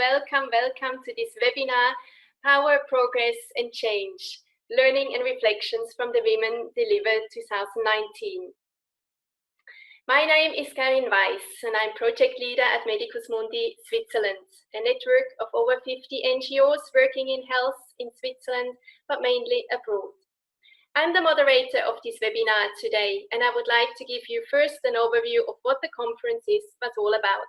welcome to this webinar, Power, Progress and Change, Learning and Reflections from the Women Deliver 2019. My name is Karin Weiss and I'm project leader at Medicus Mundi Switzerland, a network of over 50 NGOs working in health in Switzerland, but mainly abroad. I'm the moderator of this webinar today, and I would like to give you first an overview of what the conference was all about,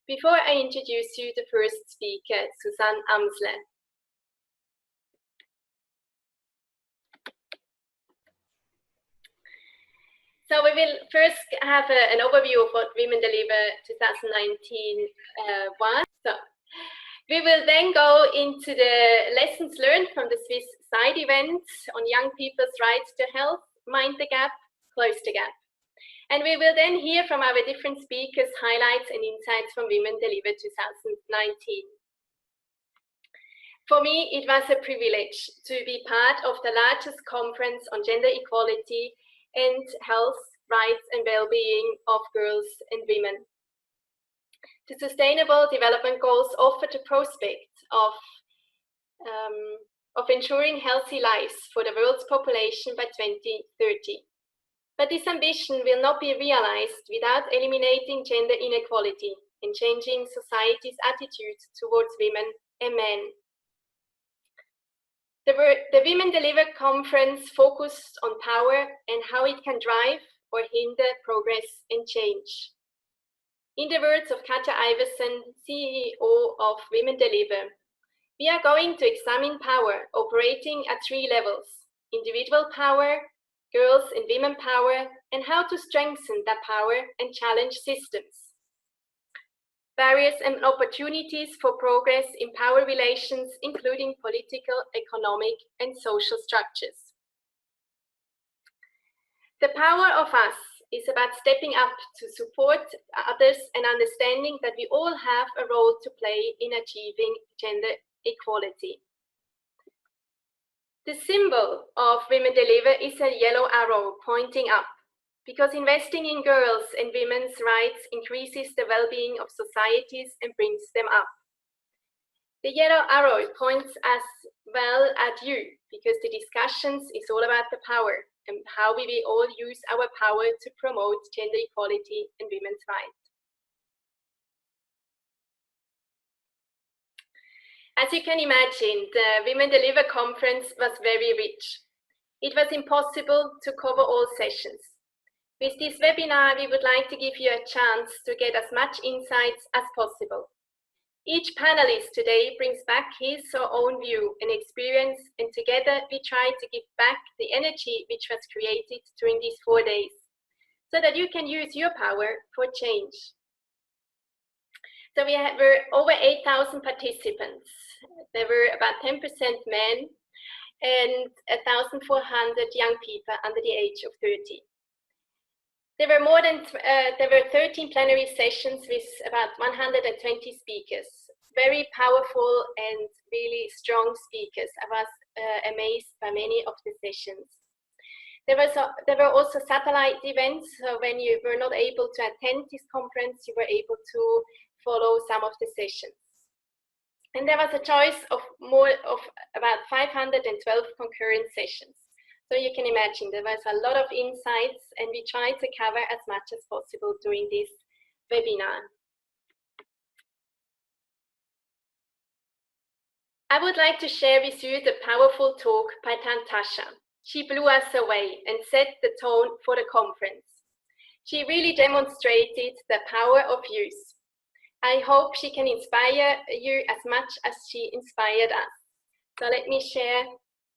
before I introduce you the first speaker, Susanne Amsler. So we will first have an overview of what Women Deliver 2019 was. So we will then go into the lessons learned from the Swiss side event on young people's rights to health, mind the gap, close the gap. And we will then hear from our different speakers highlights and insights from Women Deliver 2019. For me, it was a privilege to be part of the largest conference on gender equality and health, rights and well-being of girls and women. The Sustainable Development Goals offer the prospect of ensuring healthy lives for the world's population by 2030. But this ambition will not be realized without eliminating gender inequality and changing society's attitudes towards women and men. The Women Deliver conference focused on power and how it can drive or hinder progress and change. In the words of Katja Iversen, CEO of Women Deliver, we are going to examine power operating at 3 levels: individual power, girls and women power, and how to strengthen that power and challenge systems. Barriers and opportunities for progress in power relations, including political, economic, and social structures. The power of us is about stepping up to support others and understanding that we all have a role to play in achieving gender equality. The symbol of Women Deliver is a yellow arrow pointing up, because investing in girls and women's rights increases the well-being of societies and brings them up. The yellow arrow points as well at you, because the discussions is all about the power and how we will all use our power to promote gender equality and women's rights. As you can imagine, the Women Deliver conference was very rich. It was impossible to cover all sessions. With this webinar, we would like to give you a chance to get as much insights as possible. Each panelist today brings back his or own view and experience, and together we try to give back the energy which was created during these 4 days, so that you can use your power for change. So we were over 8,000 participants. There were about 10% men and 1,400 young people under the age of 30. There were 13 plenary sessions with about 120 speakers, very powerful and really strong speakers. I was amazed by many of the sessions. There were also satellite events, so when you were not able to attend this conference, you were able to follow some of the sessions. And there was a choice of about 512 concurrent sessions. So you can imagine there was a lot of insights, and we tried to cover as much as possible during this webinar. I would like to share with you the powerful talk by Tantasha. She blew us away and set the tone for the conference. She really demonstrated the power of youth. I hope she can inspire you as much as she inspired us. So let me share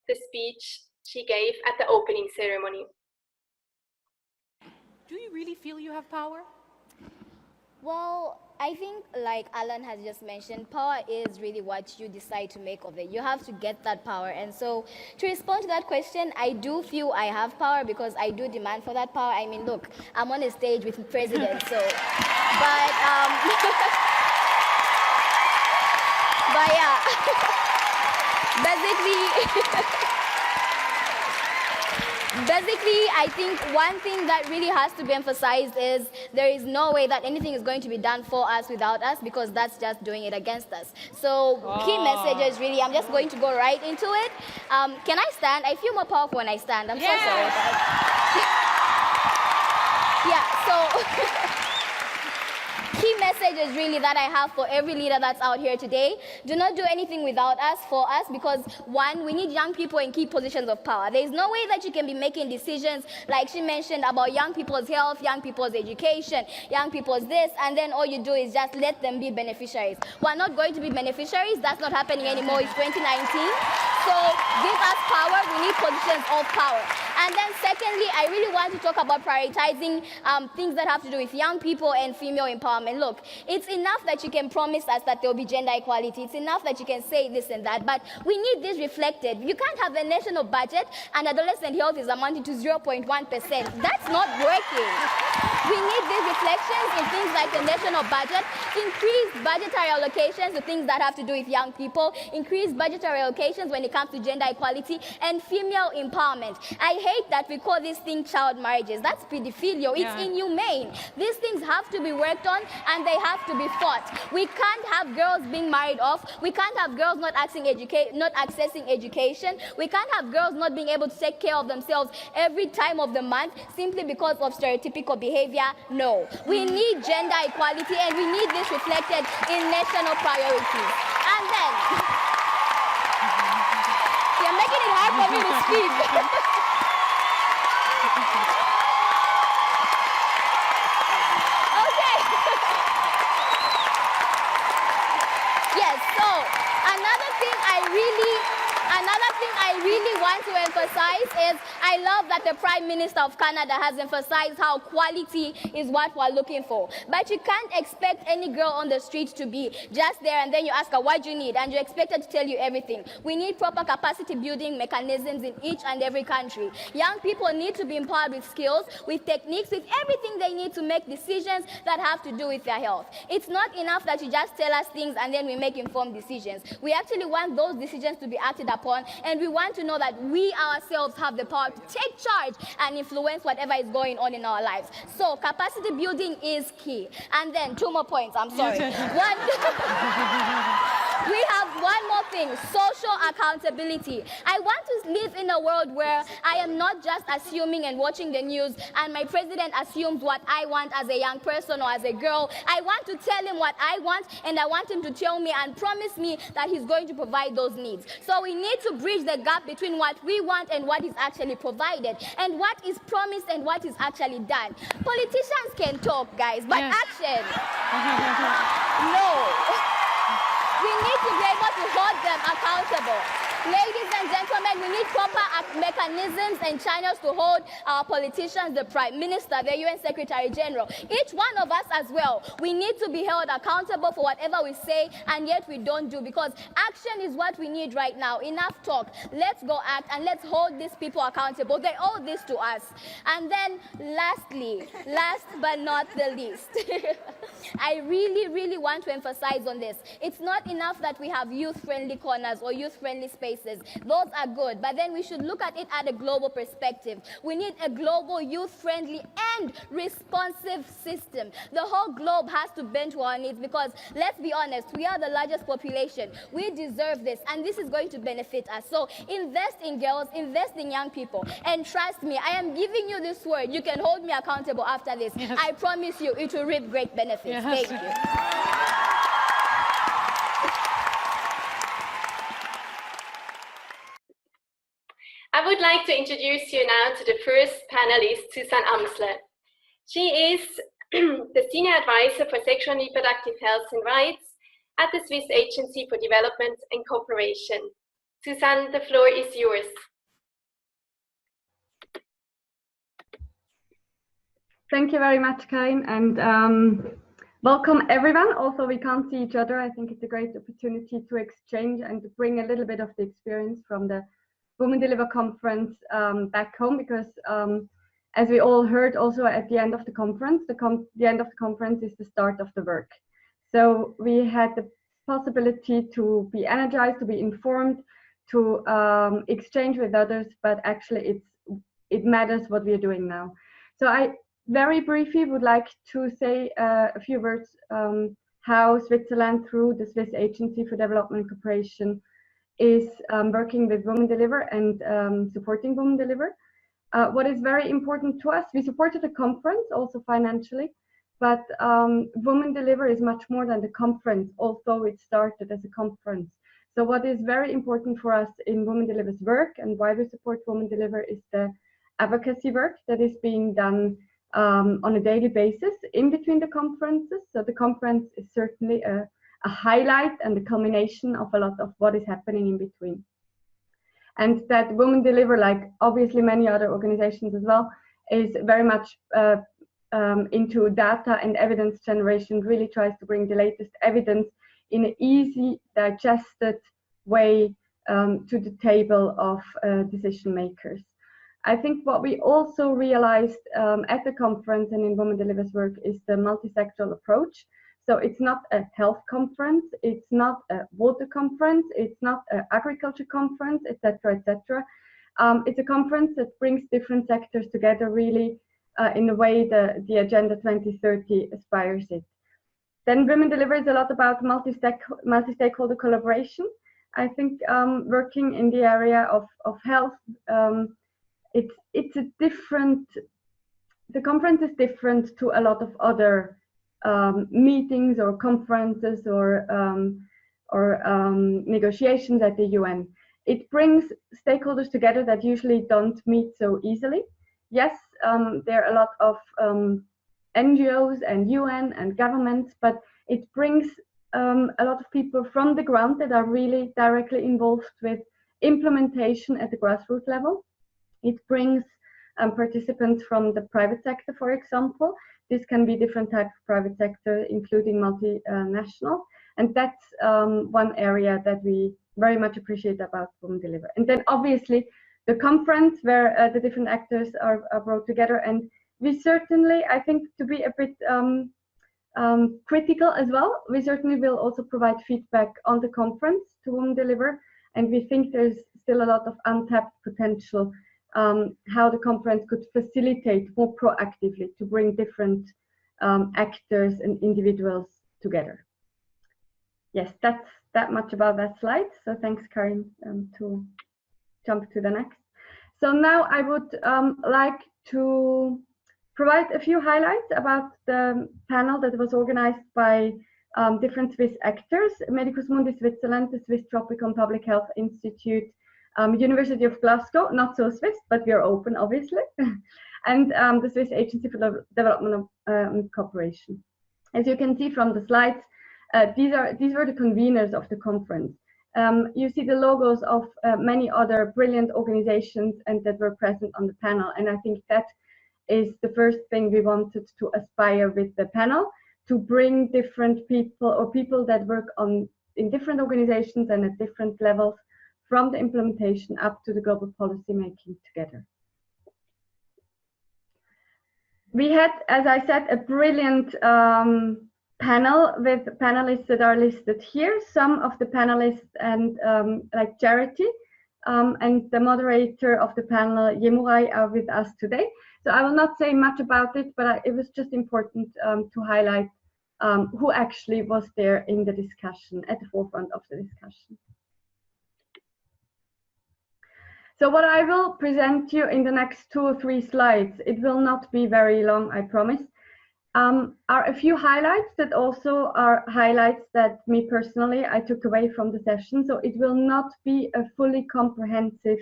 the speech she gave at the opening ceremony. Do you really feel you have power? Well, I think, like Alan has just mentioned, power is really what you decide to make of it. You have to get that power. And so to respond to that question, I do feel I have power because I do demand for that power. I mean, look, I'm on a stage with the president, so, but yeah, basically, I think one thing that really has to be emphasized is there is no way that anything is going to be done for us without us, because that's just doing it against us. So key messages really, I'm just going to go right into it. Can I stand? I feel more powerful when I stand. I'm so sorry about that. Yeah, so key messages really that I have for every leader that's out here today: do not do anything without us, for us, because one, we need young people in key positions of power. There is no way that you can be making decisions like she mentioned about young people's health, young people's education, young people's this, and then all you do is just let them be beneficiaries. We're not going to be beneficiaries. That's not happening anymore. It's 2019. So give us power. We need positions of power. And then secondly, I really want to talk about prioritizing things that have to do with young people and female empowerment. Look, it's enough that you can promise us that there will be gender equality. It's enough that you can say this and that, but we need this reflected. You can't have a national budget and adolescent health is amounting to 0.1%. That's not working. We need these reflections in things like the national budget, increased budgetary allocations to things that have to do with young people, increased budgetary allocations when it comes to gender equality and female empowerment. I hate that we call this thing child marriages. That's pedophilia. It's inhumane. These things have to be worked on and they have to be fought. We can't have girls being married off. We can't have girls not accessing education. We can't have girls not being able to take care of themselves every time of the month simply because of stereotypical behavior. No. We need gender equality and we need this reflected in national priorities. And then, you're making it hard for me to speak. Another thing I really want to emphasize is I love that the Prime Minister of Canada has emphasized how quality is what we're looking for. But you can't expect any girl on the street to be just there and then you ask her, what do you need? And you expect her to tell you everything. We need proper capacity building mechanisms in each and every country. Young people need to be empowered with skills, with techniques, with everything they need to make decisions that have to do with their health. It's not enough that you just tell us things and then we make informed decisions. We actually want those decisions to be acted upon, and we want to know that we ourselves have the power to take charge and influence whatever is going on in our lives. So capacity building is key. And then 2 more points, I'm sorry. We have one more thing, social accountability. I want to live in a world where I am not just assuming and watching the news and my president assumes what I want as a young person or as a girl. I want to tell him what I want, and I want him to tell me and promise me that he's going to provide those needs. So we need to bridge the gap between what we want and what is actually provided, and what is promised and what is actually done. Politicians can talk, guys, but action, no. We need to be able to hold them accountable. Ladies and gentlemen, we need proper mechanisms and channels to hold our politicians, the Prime Minister, the UN Secretary General, each one of us as well. We need to be held accountable for whatever we say and yet we don't do, because action is what we need right now. Enough talk. Let's go act and let's hold these people accountable. They owe this to us. And then lastly, last but not the least, I really want to emphasize on this. It's not enough that we have youth-friendly corners or youth-friendly spaces. Those are good, but then we should look at it at a global perspective. We need a global youth-friendly and responsive system. The whole globe has to bend to our needs, because let's be honest, we are the largest population. We deserve this, and this is going to benefit us. So invest in girls, invest in young people, and trust me, I am giving you this word. You can hold me accountable after this. I promise you, it will reap great benefits. Thank you. I would like to introduce you now to the first panelist, Susanne Amsler. She is the Senior Advisor for Sexual and Reproductive Health and Rights at the Swiss Agency for Development and Cooperation. Susanne, the floor is yours. Thank you very much, Karin, and welcome everyone. Also, we can't see each other. I think it's a great opportunity to exchange and to bring a little bit of the experience from the Women Deliver conference back home, because as we all heard also at the end of the conference, the end of the conference is the start of the work. So we had the possibility to be energized, to be informed, to exchange with others, but actually it's it matters what we are doing now. So I very briefly would like to say a few words how Switzerland, through the Swiss Agency for Development and Cooperation, is working with Women Deliver and supporting Women Deliver. What is very important to us, we supported the conference also financially, but Women Deliver is much more than the conference, although it started as a conference. So what is very important for us in Women Deliver's work and why we support Women Deliver is the advocacy work that is being done on a daily basis in between the conferences. So the conference is certainly a highlight and the culmination of a lot of what is happening in between. And that Women Deliver, like obviously many other organizations as well, is very much into data and evidence generation, really tries to bring the latest evidence in an easy, digested way to the table of decision makers. I think what we also realized at the conference and in Women Deliver's work is the multi-sectoral approach. So it's not a health conference, it's not a water conference, it's not an agriculture conference, etc., etc. It's a conference that brings different sectors together really in the way the Agenda 2030 aspires it. Then Women Deliver is a lot about multi-stakeholder collaboration. I think working in the area of health, it's a different, the conference is different to a lot of other meetings or conferences or negotiations at the UN. It brings stakeholders together that usually don't meet so easily. Yes, there are a lot of NGOs and UN and governments, but it brings a lot of people from the ground that are really directly involved with implementation at the grassroots level. It brings participants from the private sector, for example. This can be different types of private sector, including multinational. And that's one area that we very much appreciate about Women Deliver. And then obviously the conference where the different actors are brought together. And we certainly, I think, to be a bit critical as well, we certainly will also provide feedback on the conference to Women Deliver. And we think there's still a lot of untapped potential how the conference could facilitate more proactively to bring different actors and individuals together. Yes, that's that much about that slide. So thanks, Karin, to jump to the next. So now I would like to provide a few highlights about the panel that was organized by different Swiss actors: Medicus Mundi Switzerland, the Swiss Tropical and Public Health Institute, University of Glasgow, not so Swiss, but we are open, obviously, and the Swiss Agency for Development and Cooperation. As you can see from the slides, these were the conveners of the conference. You see the logos of many other brilliant organizations and that were present on the panel, and I think that is the first thing we wanted to aspire with the panel, to bring different people or people that work in different organizations and at different levels, from the implementation up to the global policy making together. We had, as I said, a brilliant panel with panelists that are listed here. Some of the panelists and like Charity and the moderator of the panel, Yemurai, are with us today. So I will not say much about it, but it was just important to highlight who actually was there in the discussion, at the forefront of the discussion. So what I will present you in the next 2 or 3 slides, it will not be very long, I promise, are a few highlights that also are highlights that me personally, I took away from the session. So it will not be a fully comprehensive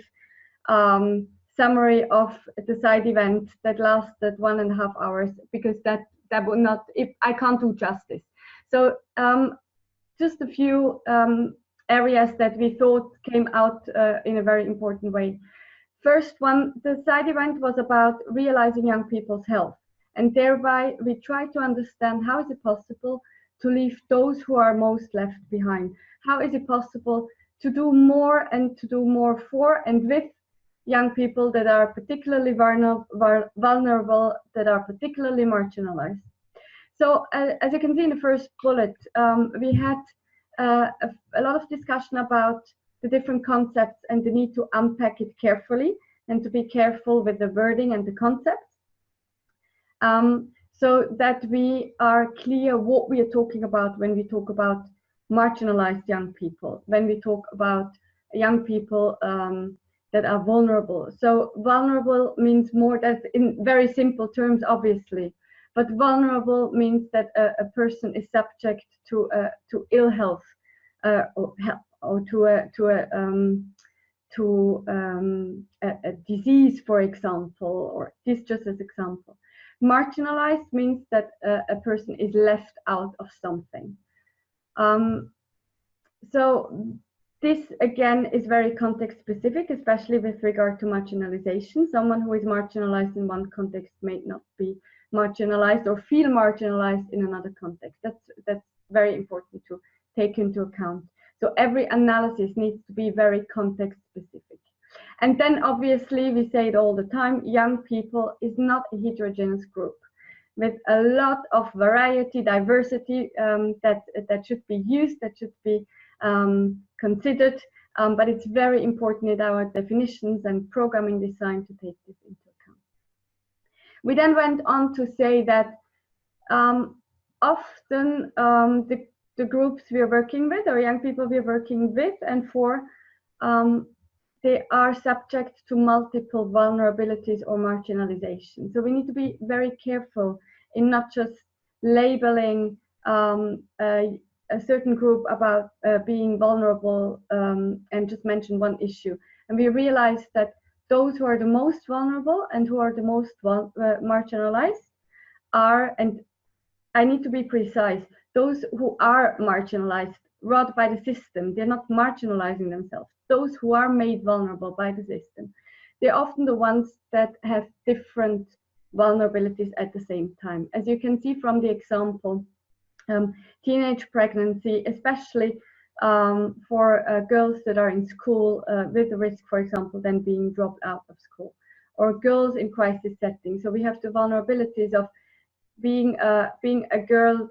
summary of the side event that lasted 1.5 hours, because that would not, I can't do justice. So just a few areas that we thought came out in a very important way. First one, the side event was about realizing young people's health, and thereby we try to understand how is it possible to leave those who are most left behind. How is it possible to do more and to do more for and with young people that are particularly vulnerable, that are particularly marginalized. So as you can see in the first bullet, we had a lot of discussion about the different concepts and the need to unpack it carefully and to be careful with the wording and the concepts, so that we are clear what we are talking about when we talk about marginalized young people, when we talk about young people that are vulnerable. So vulnerable means more, that's in very simple terms, obviously, but vulnerable means that a person is subject to ill health, or to a disease, for example, or this just as example. Marginalized means that a person is left out of something. So this again is very context specific, especially with regard to marginalization. Someone who is marginalized in one context may not be marginalized or feel marginalized in another context. That's very important to take into account. So every analysis needs to be very context specific. And then obviously we say it all the time, young people is not a heterogeneous group with a lot of variety, diversity that should be used, that should be considered, but it's very important in our definitions and programming design to take this into account. We then went on to say that often the groups we are working with, or young people we are working with and for, they are subject to multiple vulnerabilities or marginalization. So we need to be very careful in not just labeling a certain group about being vulnerable and just mention one issue. And we realize that those who are the most vulnerable and who are the most marginalized are, and I need to be precise, those who are marginalized rather by the system. They're not marginalizing themselves. Those who are made vulnerable by the system, they're often the ones that have different vulnerabilities at the same time. As you can see from the example, teenage pregnancy, especially for girls that are in school with the risk, for example, then being dropped out of school, or girls in crisis settings. So we have the vulnerabilities of being a girl,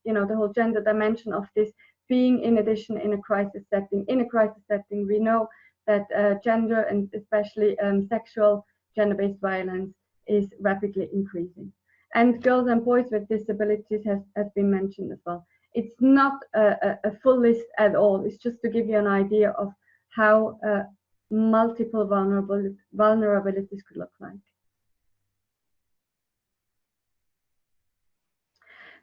you know, the whole gender dimension of this, being in addition in a crisis setting. In a crisis setting, we know that gender and especially sexual gender-based violence is rapidly increasing. And girls and boys with disabilities has been mentioned as well. It's not a full list at all. It's just to give you an idea of how multiple vulnerabilities could look like.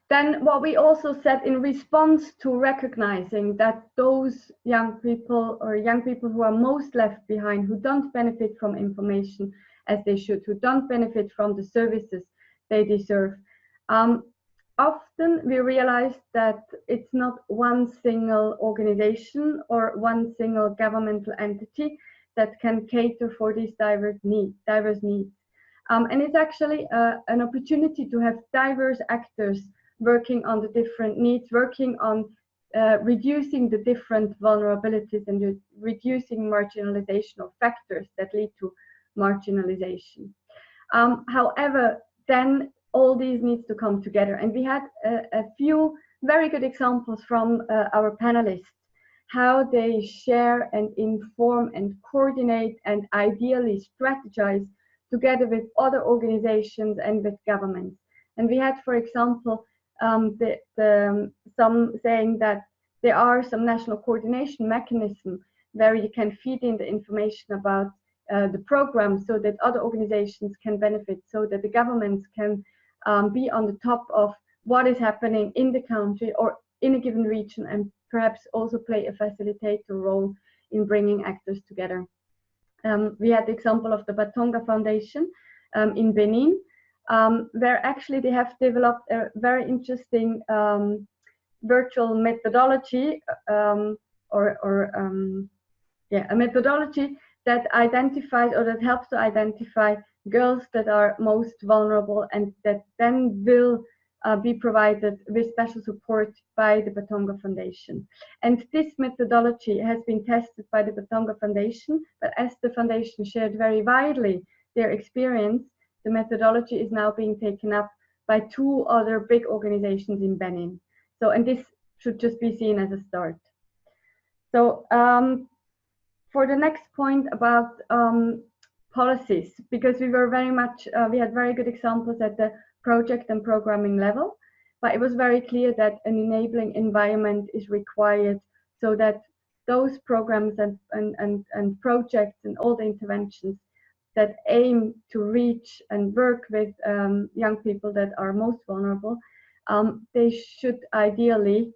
Then what we also said in response to recognizing that those young people or young people who are most left behind, who don't benefit from information as they should, who don't benefit from the services they deserve, often we realize that it's not one single organization or one single governmental entity that can cater for these diverse needs. And it's actually an opportunity to have diverse actors working on the different needs, working on reducing the different vulnerabilities and reducing marginalization of factors that lead to marginalization. However, then all these needs to come together. And we had a few very good examples from our panelists, how they share and inform and coordinate and ideally strategize together with other organizations and with governments. And we had, for example, some saying that there are some national coordination mechanisms where you can feed in the information about the program so that other organizations can benefit, so that the governments can be on the top of what is happening in the country or in a given region, and perhaps also play a facilitator role in bringing actors together. We had the example of the Batonga Foundation in Benin, where actually they have developed a very interesting virtual methodology, a methodology that identifies or that helps to identify girls that are most vulnerable and that then will be provided with special support by the Batonga Foundation. And this methodology has been tested by the Batonga Foundation, but as the foundation shared very widely their experience, the methodology is now being taken up by 2 other big organizations in Benin. So, and this should just be seen as a start. So for the next point about policies, because we were very much, we had very good examples at the project and programming level, but it was very clear that an enabling environment is required so that those programs and projects and all the interventions that aim to reach and work with young people that are most vulnerable, they should ideally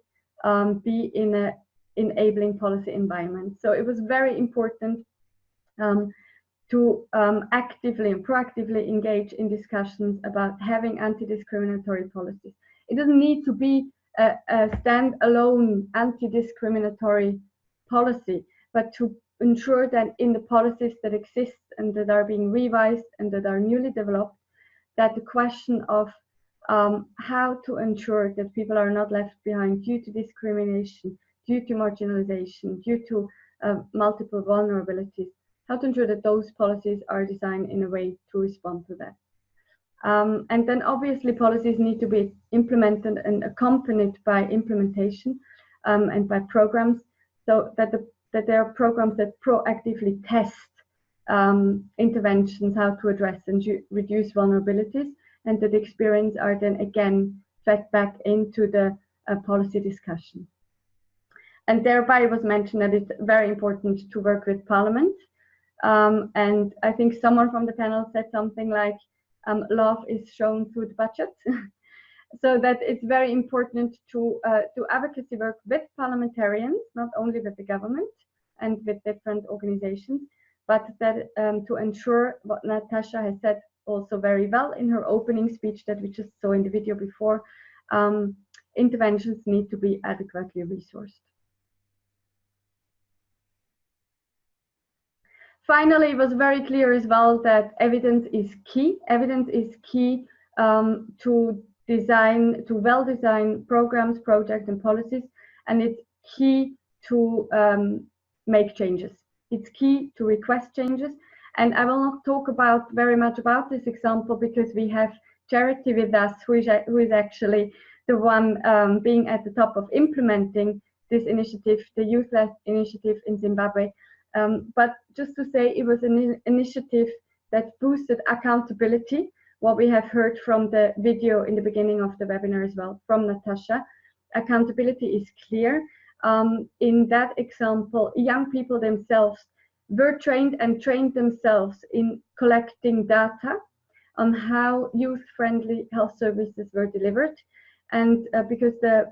be in an enabling policy environment. So it was very important to actively and proactively engage in discussions about having anti-discriminatory policies. It doesn't need to be a standalone anti-discriminatory policy, but to ensure that in the policies that exist and that are being revised and that are newly developed, that the question of how to ensure that people are not left behind due to discrimination, due to marginalization, due to multiple vulnerabilities, how to ensure that those policies are designed in a way to respond to that. And then obviously policies need to be implemented and accompanied by implementation and by programs, so that there are programs that proactively test interventions, how to address and reduce vulnerabilities, and that experience are then again fed back into the policy discussion. And thereby it was mentioned that it's very important to work with Parliament. And I think someone from the panel said something like, love is shown through the budget. So that it's very important to do advocacy work with parliamentarians, not only with the government and with different organizations, but that to ensure what Natasha has said also very well in her opening speech that we just saw in the video before, interventions need to be adequately resourced. Finally, it was very clear as well that evidence is key. Evidence is key to well-design programs, projects, and policies, and it's key to make changes. It's key to request changes, and I will not talk very much about this example because we have Charity with us, who is actually the one being at the top of implementing this initiative, the Youth-led initiative in Zimbabwe. But just to say, it was an initiative that boosted accountability, what we have heard from the video in the beginning of the webinar as well from Natasha. Accountability is clear. In that example, young people themselves were trained themselves in collecting data on how youth-friendly health services were delivered. And because the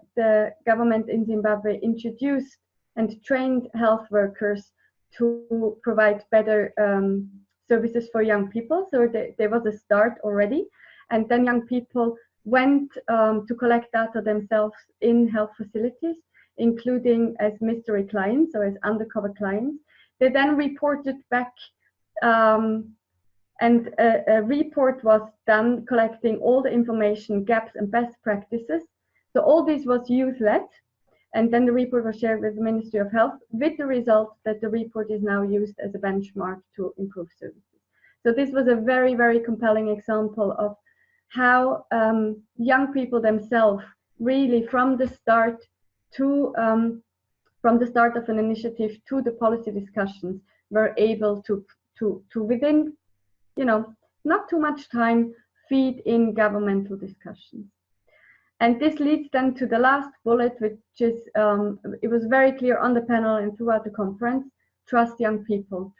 government in Zimbabwe introduced and trained health workers to provide better services for young people. So there was a start already. And then young people went to collect data themselves in health facilities, including as mystery clients or as undercover clients. They then reported back, and a report was done collecting all the information, gaps and best practices. So all this was youth-led. And then the report was shared with the Ministry of Health with the result that the report is now used as a benchmark to improve services. So this was a very, very compelling example of how young people themselves really from the start of an initiative to the policy discussions were able to within, not too much time, feed in governmental discussions. And this leads then to the last bullet, which is, it was very clear on the panel and throughout the conference, trust young people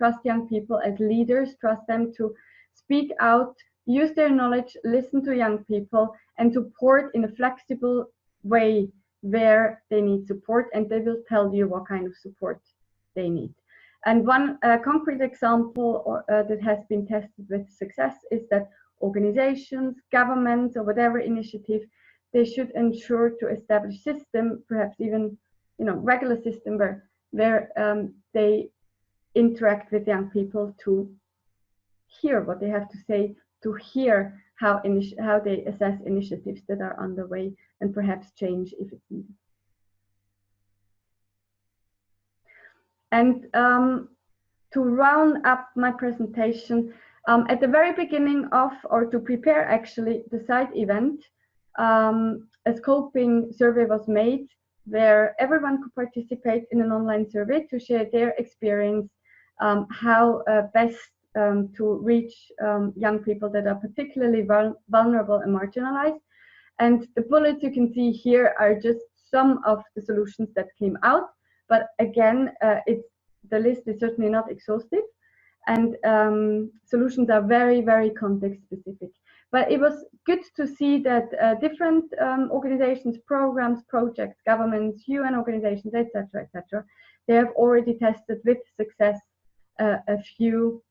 as leaders, trust them to speak out, use their knowledge, listen to young people, and support in a flexible way where they need support, and they will tell you what kind of support they need. And one concrete example that has been tested with success is that organizations, governments, or whatever initiative, they should ensure to establish system, perhaps even regular system where they interact with young people to hear what they have to say, to hear how they assess initiatives that are underway, and perhaps change if it's needed. And to round up my presentation, at the very beginning of, or to prepare actually the side event, a scoping survey was made where everyone could participate in an online survey to share their experience, how best to reach young people that are particularly vulnerable and marginalized. And the bullets you can see here are just some of the solutions that came out. But again, the list is certainly not exhaustive. And solutions are very, very context specific. But it was good to see that different organizations, programs, projects, governments, UN organizations, etc., they have already tested with success a few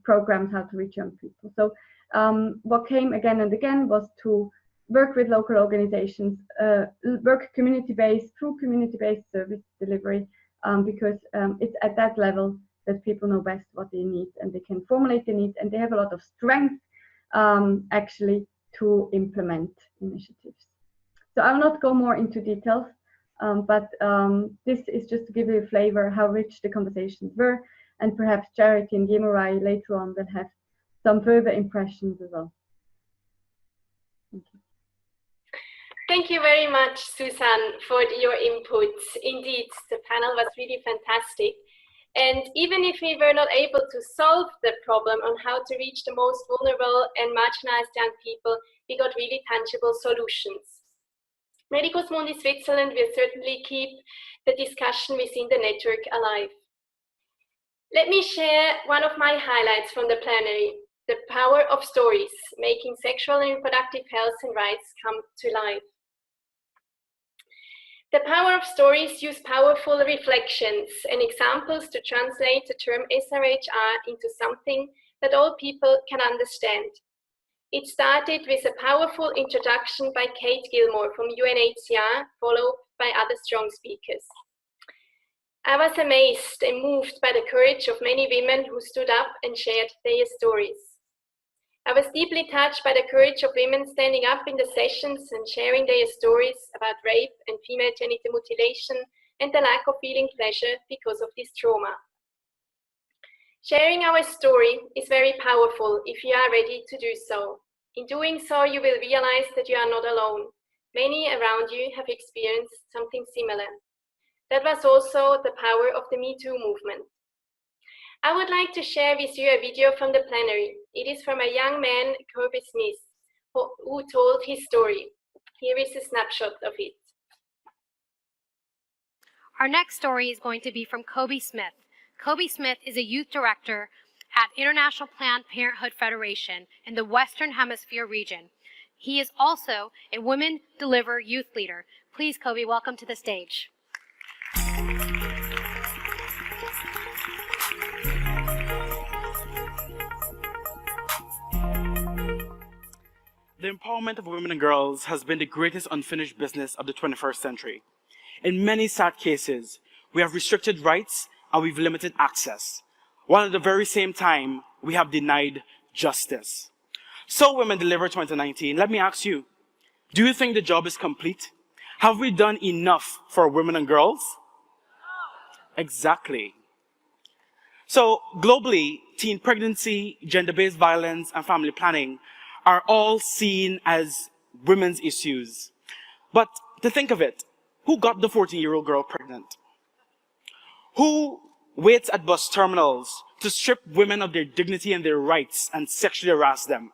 programs how to reach young people. So what came again and again was to work with local organizations, work community-based through community-based service delivery, because it's at that level that people know best what they need and they can formulate the needs, and they have a lot of strength actually to implement initiatives. So I will not go more into details, but this is just to give you a flavor how rich the conversations were, and perhaps Charity and Yemurai later on will have some further impressions as well. Thank you. Thank you very much, Susanne, for your inputs. Indeed, the panel was really fantastic. And even if we were not able to solve the problem on how to reach the most vulnerable and marginalized young people, we got really tangible solutions. Medicus Mundi Switzerland will certainly keep the discussion within the network alive. Let me share one of my highlights from the plenary, the power of stories, making sexual and reproductive health and rights come to life. The power of stories use powerful reflections and examples to translate the term SRHR into something that all people can understand. It started with a powerful introduction by Kate Gilmore from UNHCR, followed by other strong speakers. I was amazed and moved by the courage of many women who stood up and shared their stories. I was deeply touched by the courage of women standing up in the sessions and sharing their stories about rape and female genital mutilation and the lack of feeling pleasure because of this trauma. Sharing our story is very powerful if you are ready to do so. In doing so, you will realize that you are not alone. Many around you have experienced something similar. That was also the power of the Me Too movement. I would like to share with you a video from the plenary. It is from a young man, Kobe Smith, who told his story. Here is a snapshot of it. Our next story is going to be from Kobe Smith. Kobe Smith is a youth director at International Planned Parenthood Federation in the Western Hemisphere region. He is also a Women Deliver youth leader. Please, Kobe, welcome to the stage. The empowerment of women and girls has been the greatest unfinished business of the 21st century. In many sad cases, we have restricted rights and we've limited access, while at the very same time, we have denied justice. So Women Deliver 2019, let me ask you, do you think the job is complete? Have we done enough for women and girls? Exactly. So globally, teen pregnancy, gender-based violence, and family planning are all seen as women's issues. But to think of it, who got the 14-year-old girl pregnant? Who waits at bus terminals to strip women of their dignity and their rights and sexually harass them?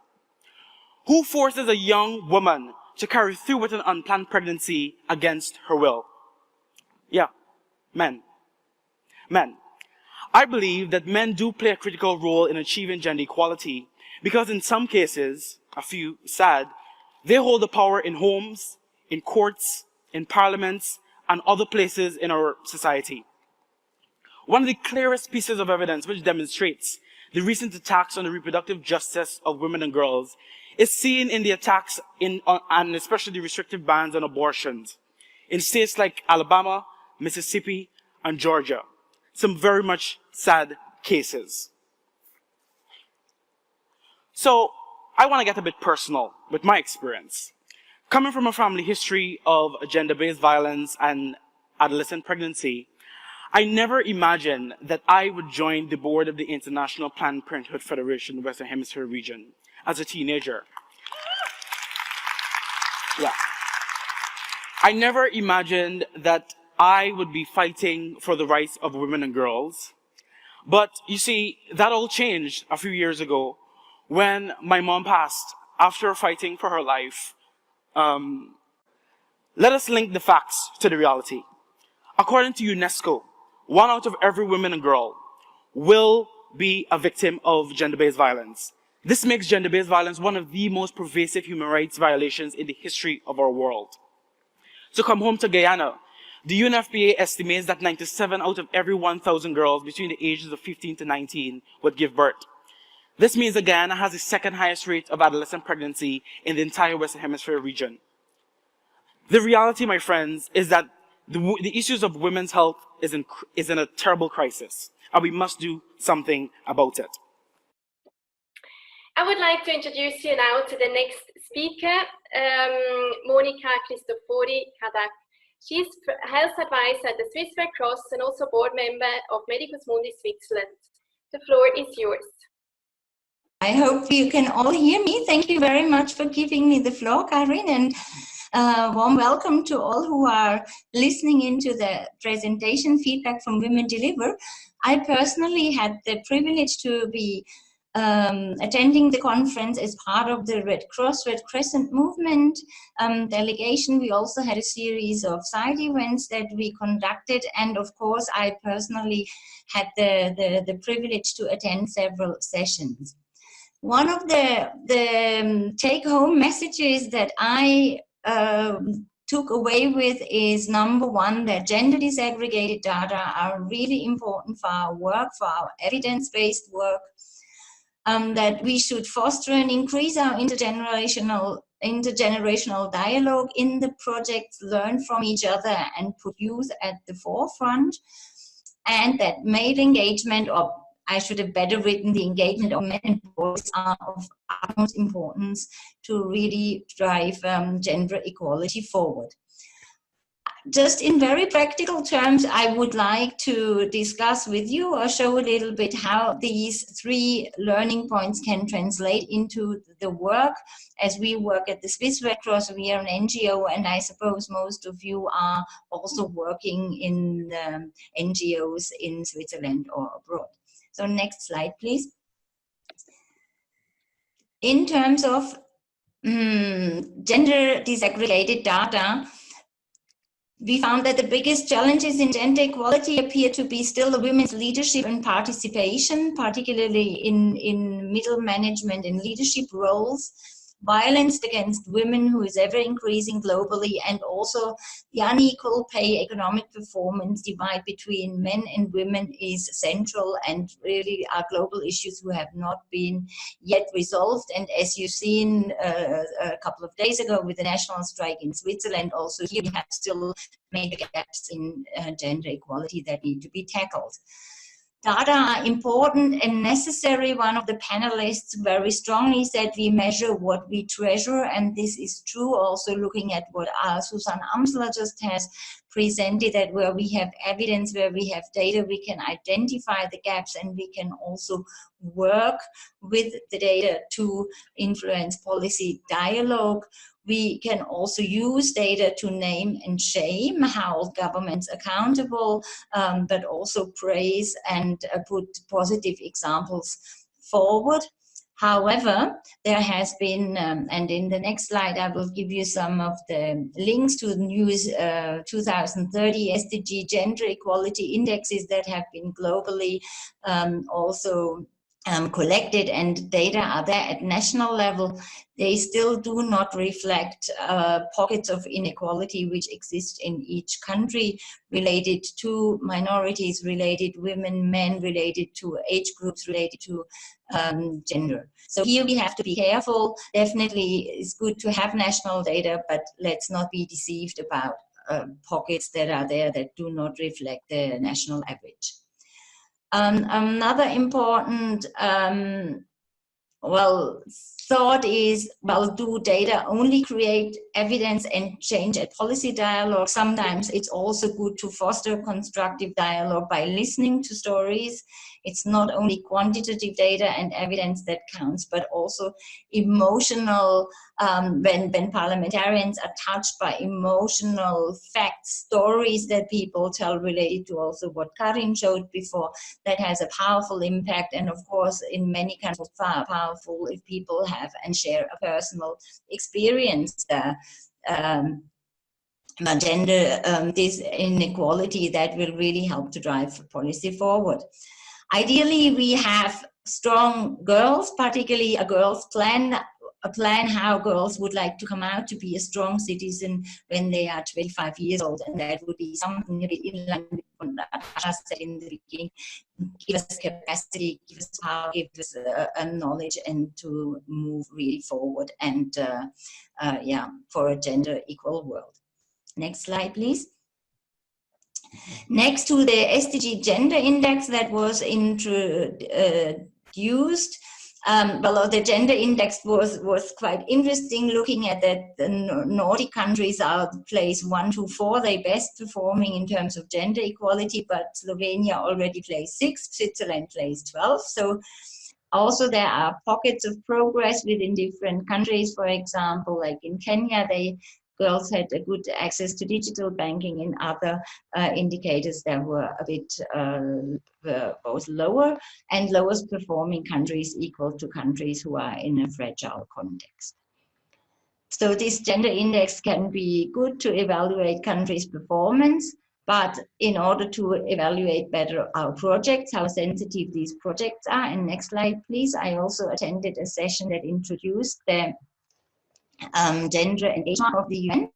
Who forces a young woman to carry through with an unplanned pregnancy against her will? Yeah, men. Men. I believe that men do play a critical role in achieving gender equality because in some cases, a few sad, they hold the power in homes, in courts, in parliaments, and other places in our society. One of the clearest pieces of evidence which demonstrates the recent attacks on the reproductive justice of women and girls is seen in the attacks and especially the restrictive bans on abortions in states like Alabama, Mississippi, and Georgia. Some very much sad cases. So I want to get a bit personal with my experience. Coming from a family history of gender-based violence and adolescent pregnancy, I never imagined that I would join the board of the International Planned Parenthood Federation Western Hemisphere region as a teenager. Yeah. I never imagined that I would be fighting for the rights of women and girls. But you see, that all changed a few years ago when my mom passed after fighting for her life. Let us link the facts to the reality. According to UNESCO, 1 out of every woman and girl will be a victim of gender-based violence. This makes gender-based violence one of the most pervasive human rights violations in the history of our world. To come home to Guyana, the UNFPA estimates that 97 out of every 1,000 girls between the ages of 15 to 19 would give birth. This means that Guyana has the second highest rate of adolescent pregnancy in the entire Western Hemisphere region. The reality, my friends, is that the issues of women's health is in a terrible crisis, and we must do something about it. I would like to introduce you now to the next speaker, Monika Christofori-Khadka. She's health advisor at the Swiss Red Cross and also board member of Medicus Mundi Switzerland. The floor is yours. I hope you can all hear me. Thank you very much for giving me the floor, Karin, and warm welcome to all who are listening into the presentation Feedback from Women Deliver. I personally had the privilege to be attending the conference as part of the Red Cross, Red Crescent movement delegation. We also had a series of side events that we conducted, and of course I personally had the privilege to attend several sessions. One of the take-home messages that I took away with is, number one, that gender disaggregated data are really important for our work, for our evidence-based work, that we should foster and increase our intergenerational dialogue in the projects, learn from each other and put youth at the forefront, and that male engagement, or I should have better written the engagement of men and boys, are of utmost importance to really drive gender equality forward. Just in very practical terms, I would like to discuss with you or show a little bit how these 3 learning points can translate into the work. As we work at the Swiss Red Cross, we are an NGO, and I suppose most of you are also working in NGOs in Switzerland or abroad. So next slide, please. In terms of gender disaggregated data, we found that the biggest challenges in gender equality appear to be still the women's leadership and participation, particularly in middle management and leadership roles, violence against women, who is ever increasing globally, and also the unequal pay, economic performance divide between men and women is central and really are global issues who have not been yet resolved. And as you've seen a couple of days ago with the national strike in Switzerland, also here we have still major gaps in gender equality that need to be tackled. Data are important and necessary. One of the panelists very strongly said we measure what we treasure, and this is true also looking at what Susanne Amsler just has presented, that where we have evidence, where we have data, we can identify the gaps, and we can also work with the data to influence policy dialogue. We can also use data to name and shame, hold governments accountable, but also praise and put positive examples forward. However, there has been, and in the next slide I will give you some of the links to the new 2030 SDG gender equality indexes that have been globally also collected, and data are there at national level. They still do not reflect pockets of inequality which exist in each country, related to minorities, related women, men, related to age groups, related to gender. So here we have to be careful. Definitely it's good to have national data, but let's not be deceived about pockets that are there that do not reflect the national average. Another important thought is, do data only create evidence and change at policy dialogue? Sometimes it's also good to foster constructive dialogue by listening to stories. It's not only quantitative data and evidence that counts, but also emotional, when parliamentarians are touched by emotional facts, stories that people tell related to also what Karin showed before, that has a powerful impact. And of course, in many countries, far powerful if people have and share a personal experience. Gender this inequality that will really help to drive policy forward. Ideally, we have strong girls, particularly a girls' plan, a plan how girls would like to come out to be a strong citizen when they are 25 years old, and that would be something a bit in line with what Natasha said in the beginning. Give us capacity, give us power, give us a knowledge, and to move really forward and yeah, for a gender equal world. Next slide, please. Next to the SDG Gender Index that was introduced, well, the Gender Index was quite interesting, looking at that the Nordic countries are place 1 to 4, they best performing in terms of gender equality, but Slovenia already placed 6, Switzerland placed 12. So also there are pockets of progress within different countries. For example, like in Kenya, girls had a good access to digital banking. In other indicators that were a bit both lower, and lowest performing countries equal to countries who are in a fragile context. So this gender index can be good to evaluate countries' performance, but in order to evaluate better our projects, how sensitive these projects are, and next slide please, I also attended a session that introduced the gender engagement of the UN.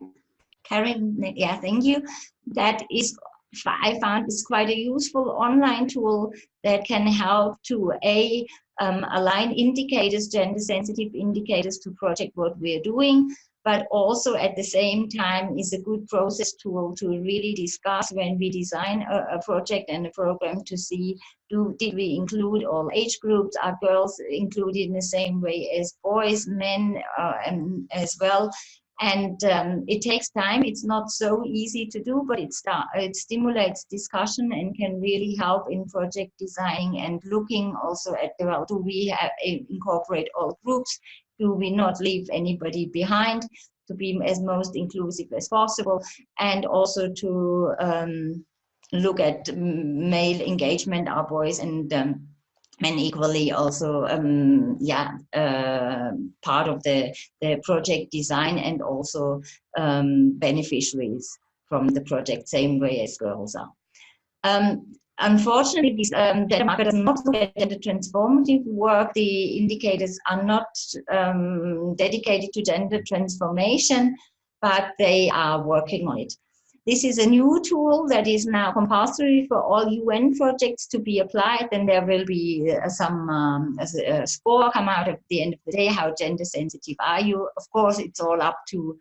Karin, yeah, thank you. That is, I found is quite a useful online tool that can help to align indicators, gender sensitive indicators to project what we're doing, but also at the same time is a good process tool to really discuss when we design a project and a program to see, did we include all age groups? Are girls included in the same way as boys, men, and as well? And it takes time. It's not so easy to do, but it stimulates discussion and can really help in project design and looking also at, well, do we incorporate all groups? Do we not leave anybody behind, to be as most inclusive as possible? And also to look at male engagement, our boys and men equally also part of the project design, and also beneficiaries from the project, same way as girls are. Unfortunately, this data marker does not look at gender transformative work. The indicators are not dedicated to gender transformation, but they are working on it. This is a new tool that is now compulsory for all UN projects to be applied, and there will be some score come out at the end of the day. How gender sensitive are you? Of course, it's all up to,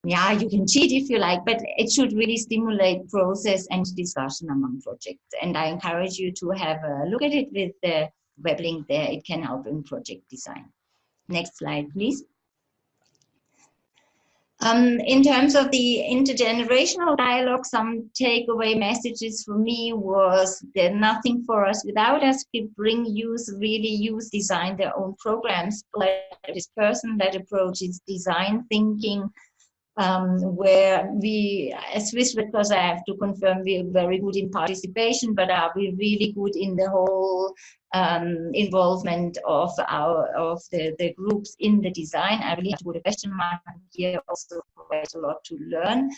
yeah, you can cheat if you like, but it should really stimulate process and discussion among projects. And I encourage you to have a look at it with the web link there. It can help in project design. Next slide, please. In terms of the intergenerational dialogue, some takeaway messages for me was that nothing for us without us. We bring youth, really youth design their own programs. This person-led approach is design thinking, where we, as Swiss Red Cross, I have to confirm we are very good in participation, but are we really good in the whole involvement of the groups in the design? I really have to put a question mark here, also quite a lot to learn.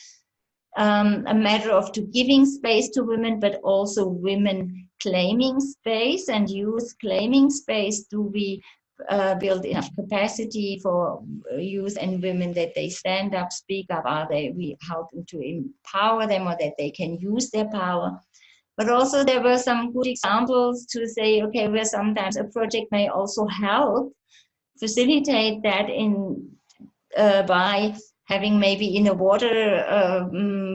A matter of giving space to women, but also women claiming space and youth claiming space. Do we build enough capacity for youth and women that they stand up, speak up? We helping to empower them, or that they can use their power? But also there were some good examples to say, okay, where sometimes a project may also help facilitate that in by having maybe in a water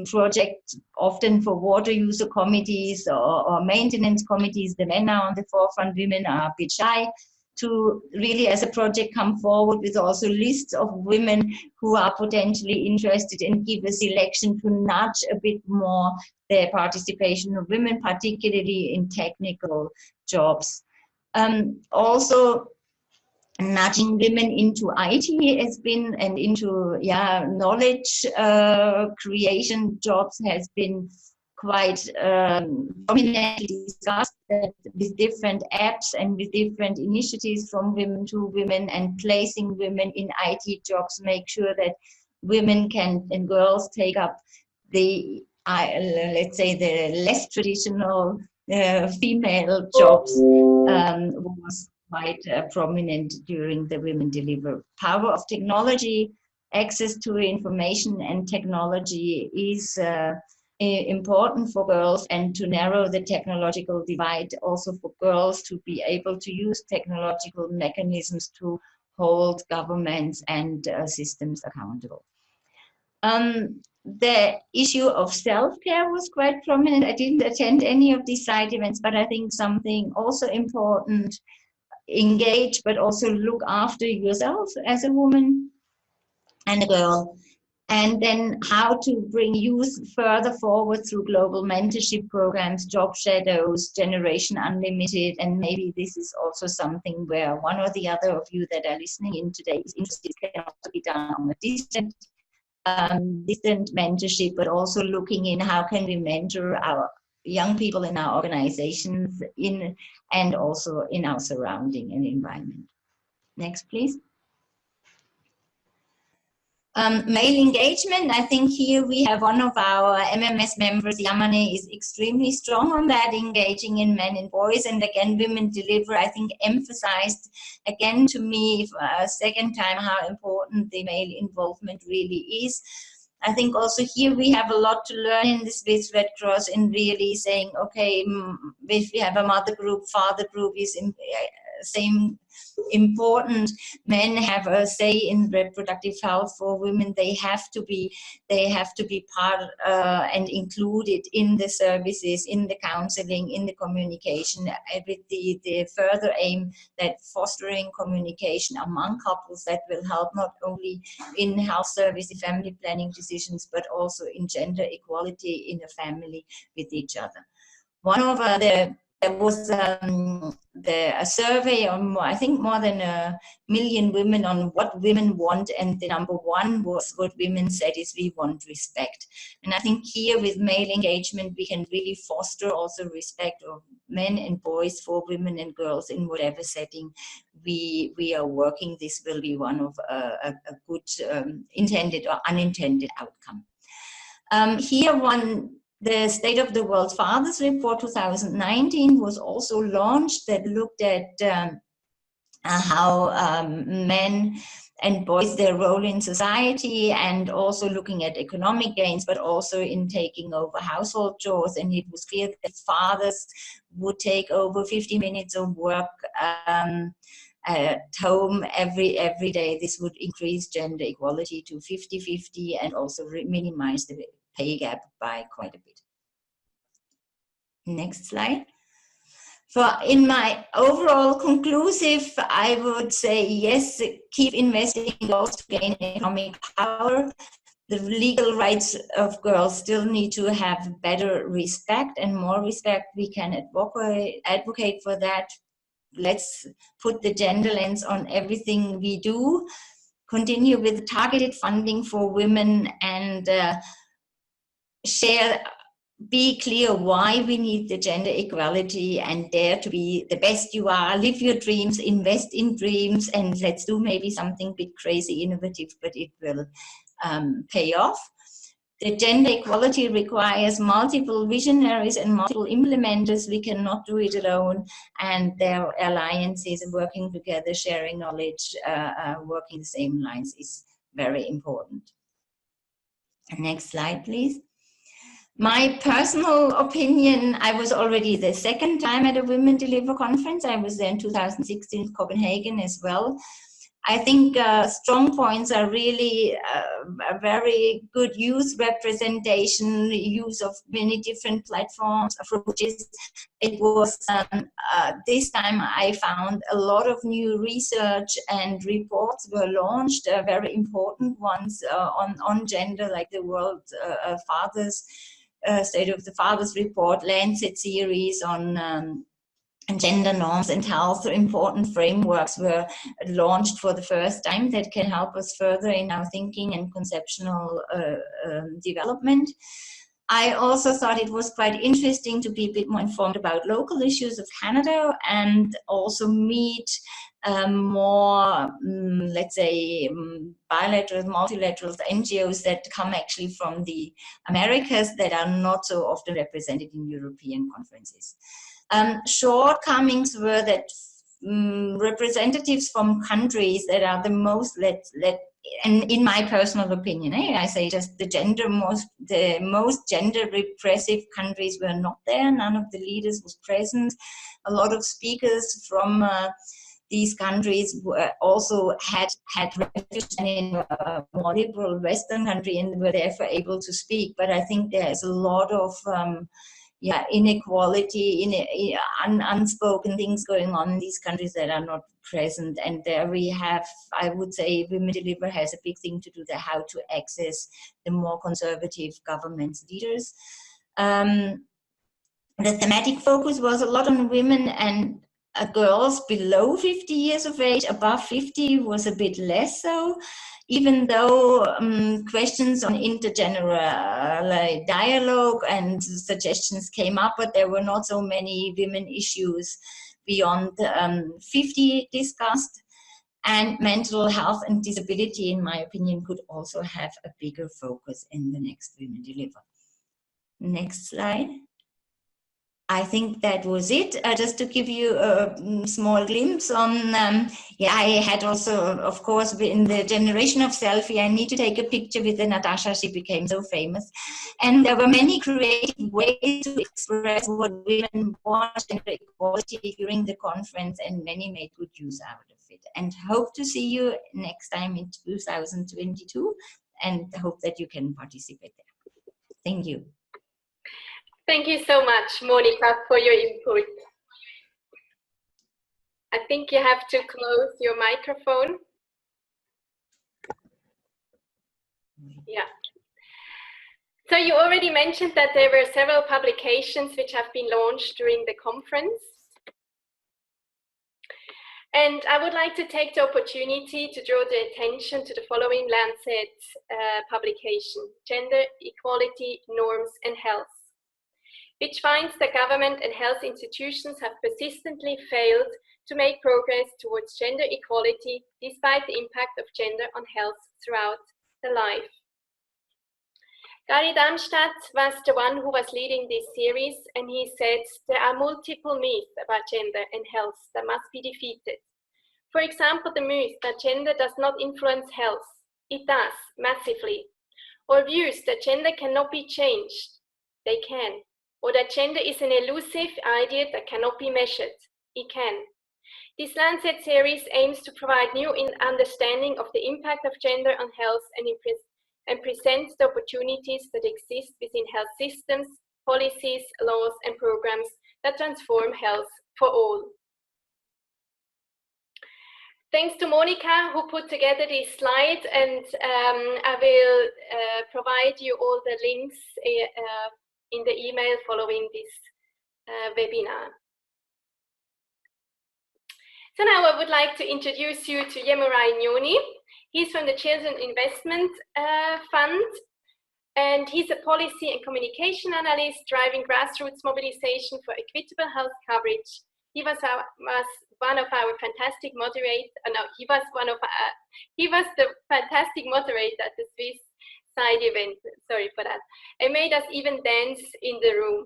project, often for water user committees or maintenance committees, the men are on the forefront, women are a bit shy. to really, as a project, come forward with also lists of women who are potentially interested and give a selection to nudge a bit more the participation of women, particularly in technical jobs. Also, nudging women into IT has been, and into knowledge creation jobs has been quite prominently discussed, with different apps and with different initiatives from women to women, and placing women in IT jobs, make sure that women can and girls take up the let's say the less traditional female jobs, was quite prominent during the Women Deliver. Power of technology, access to information and technology is important for girls, and to narrow the technological divide, also for girls to be able to use technological mechanisms to hold governments and systems accountable. The issue of self-care was quite prominent. I didn't attend any of these side events, but I think something also important: engage, but also look after yourself as a woman and a girl. And then how to bring youth further forward through global mentorship programs, job shadows, Generation Unlimited, and maybe this is also something where one or the other of you that are listening in today is interested. It can also be done on a distant mentorship, but also looking in how can we mentor our young people in our organizations in and also in our surrounding and environment. Next, please. Male engagement, I think here we have one of our MMS members, Yammer, is extremely strong on that, engaging in men and boys. And again, Women Deliver, I think, emphasized again to me for a second time how important the male involvement really is. I think also here we have a lot to learn in the Swiss Red Cross in really saying, okay, if we have a mother group, father group is in same important. Men have a say in reproductive health. For women, they have to be part and included in the services, in the counseling, in the communication, with the further aim that fostering communication among couples that will help not only in health service, family planning decisions, but also in gender equality in the family with each other. One of there was a survey on, I think, more than 1 million women on what women want, and the number one was what women said is we want respect. And I think here with male engagement we can really foster also respect of men and boys for women and girls in whatever setting we are working. This will be one of a good intended or unintended outcome. The State of the World Fathers Report 2019 was also launched, that looked at how men and boys, their role in society, and also looking at economic gains, but also in taking over household chores. And it was clear that fathers would take over 50 minutes of work at home every day. This would increase gender equality to 50-50 and also minimize the pay gap by quite a bit. Next slide. In my overall conclusive, I would say yes, keep investing in girls to gain economic power. The legal rights of girls still need to have better respect, and more respect. We can advocate for that. Let's put the gender lens on everything we do. Continue with targeted funding for women, and be clear why we need the gender equality, and dare to be the best you are. Live your dreams, invest in dreams, and let's do maybe something a bit crazy, innovative, but it will pay off. The gender equality requires multiple visionaries and multiple implementers. We cannot do it alone, and their alliances, working together, sharing knowledge, working the same lines is very important. Next slide, please. My personal opinion, I was already the second time at a Women Deliver conference. I was there in 2016 in Copenhagen as well. I think strong points are really a very good youth representation, use of many different platforms, approaches. It was this time I found a lot of new research and reports were launched, very important ones on gender, like the World Fathers State of the Fathers report, Lancet Series on and gender norms and health. Important frameworks were launched for the first time that can help us further in our thinking and conceptual development. I also thought it was quite interesting to be a bit more informed about local issues of Canada and also meet more, let's say, bilateral, multilateral NGOs that come actually from the Americas that are not so often represented in European conferences. Shortcomings were that representatives from countries that are the most, and in my personal opinion, I say just the most gender repressive countries were not there. None of the leaders was present. A lot of speakers from these countries were also had refuge in a more liberal Western country and were therefore able to speak. But I think there is a lot of inequality, unspoken things going on in these countries that are not present. And there we have, I would say, Women Deliver has a big thing to do there, how to access the more conservative government's leaders. The thematic focus was a lot on women and girls below 50 years of age. Above 50 was a bit less so, even though questions on intergenerational dialogue and suggestions came up, but there were not so many women issues beyond 50 discussed. And mental health and disability, in my opinion, could also have a bigger focus in the next Women Deliver. Next slide. I think that was it. Just to give you a small glimpse on, I had also, of course, in the generation of selfie, I need to take a picture with the Natasha, she became so famous. And there were many creative ways to express what women want, gender equality during the conference, and many made good use out of it. And hope to see you next time in 2022, and hope that you can participate there. Thank you. Thank you so much, Monika, for your input. I think you have to close your microphone. Yeah. So you already mentioned that there were several publications which have been launched during the conference. And I would like to take the opportunity to draw the attention to the following Lancet publication, Gender Equality, Norms and Health, which finds that government and health institutions have persistently failed to make progress towards gender equality despite the impact of gender on health throughout the life. Gary Darmstadt was the one who was leading this series, and he said there are multiple myths about gender and health that must be defeated. For example, the myth that gender does not influence health. It does, massively. Or views that gender cannot be changed. They can. Or that gender is an elusive idea that cannot be measured. It can. This Lancet series aims to provide new understanding of the impact of gender on health and presents the opportunities that exist within health systems, policies, laws, and programs that transform health for all. Thanks to Monika, who put together this slide, and I will provide you all the links in the email following this webinar. So now I would like to introduce you to Yemurai Nyoni. He's from the Children Investment Fund, and he's a policy and communication analyst driving grassroots mobilization for equitable health coverage. He was one of our fantastic moderators. No, he was the fantastic moderator at the Swiss side event. Sorry for that. It made us even dance in the room.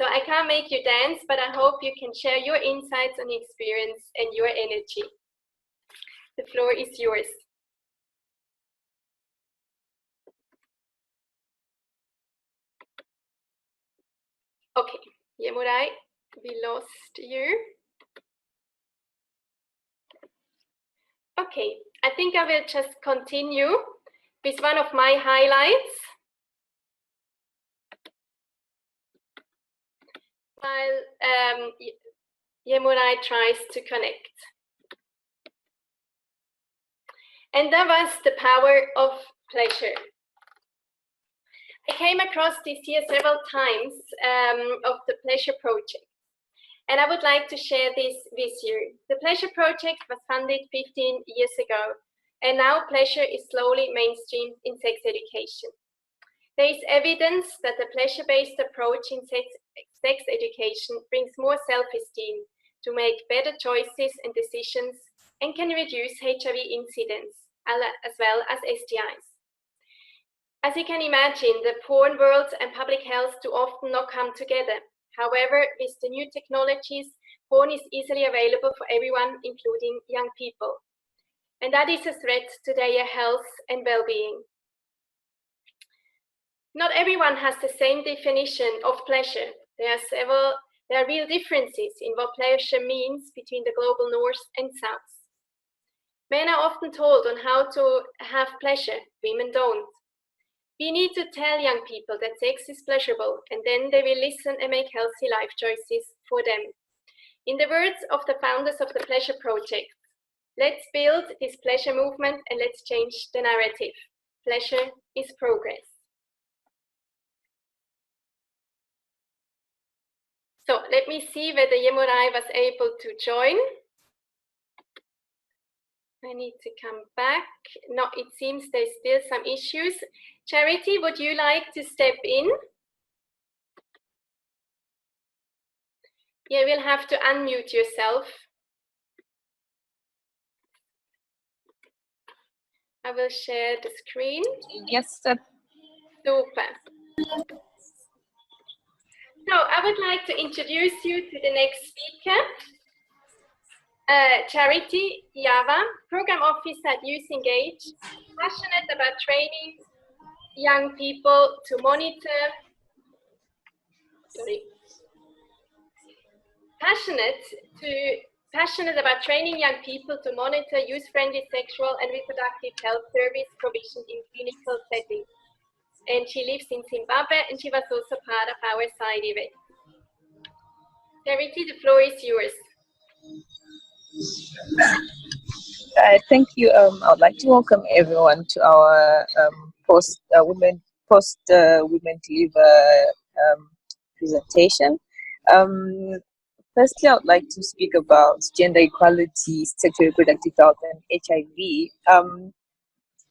So I can't make you dance, but I hope you can share your insights on experience and your energy. The floor is yours. Okay, Yemurai, we lost you. Okay, I think I will just continue with one of my highlights while Yemurai tries to connect. And that was the power of pleasure. I came across this here several times of the Pleasure Project. And I would like to share this with you. The Pleasure Project was funded 15 years ago, and now pleasure is slowly mainstreamed in sex education. There is evidence that the pleasure-based approach in sex education brings more self-esteem to make better choices and decisions and can reduce HIV incidence as well as STIs. As you can imagine, the porn world and public health do often not come together. However, with the new technologies, porn is easily available for everyone, including young people. And that is a threat to their health and well-being. Not everyone has the same definition of pleasure. There are real differences in what pleasure means between the global north and south. Men are often told on how to have pleasure, women don't. We need to tell young people that sex is pleasurable, and then they will listen and make healthy life choices for them. In the words of the founders of the Pleasure Project, let's build this pleasure movement and let's change the narrative. Pleasure is progress. So let me see whether Yemurai was able to join. I need to come back. No, it seems there's still some issues. Charity, would you like to step in? You will have to unmute yourself. I will share the screen. Yes, sir. Super. So I would like to introduce you to the next speaker. Charity Giyava, Program Officer at Youth Engage, passionate about training young people to monitor, passionate about training young people to monitor youth-friendly sexual and reproductive health service provision in clinical settings. And she lives in Zimbabwe, and she was also part of our side event. Charity, the floor is yours. Thank you. I would like to welcome everyone to our post-women deliver presentation. Firstly, I would like to speak about gender equality, sexual reproductive health, and HIV.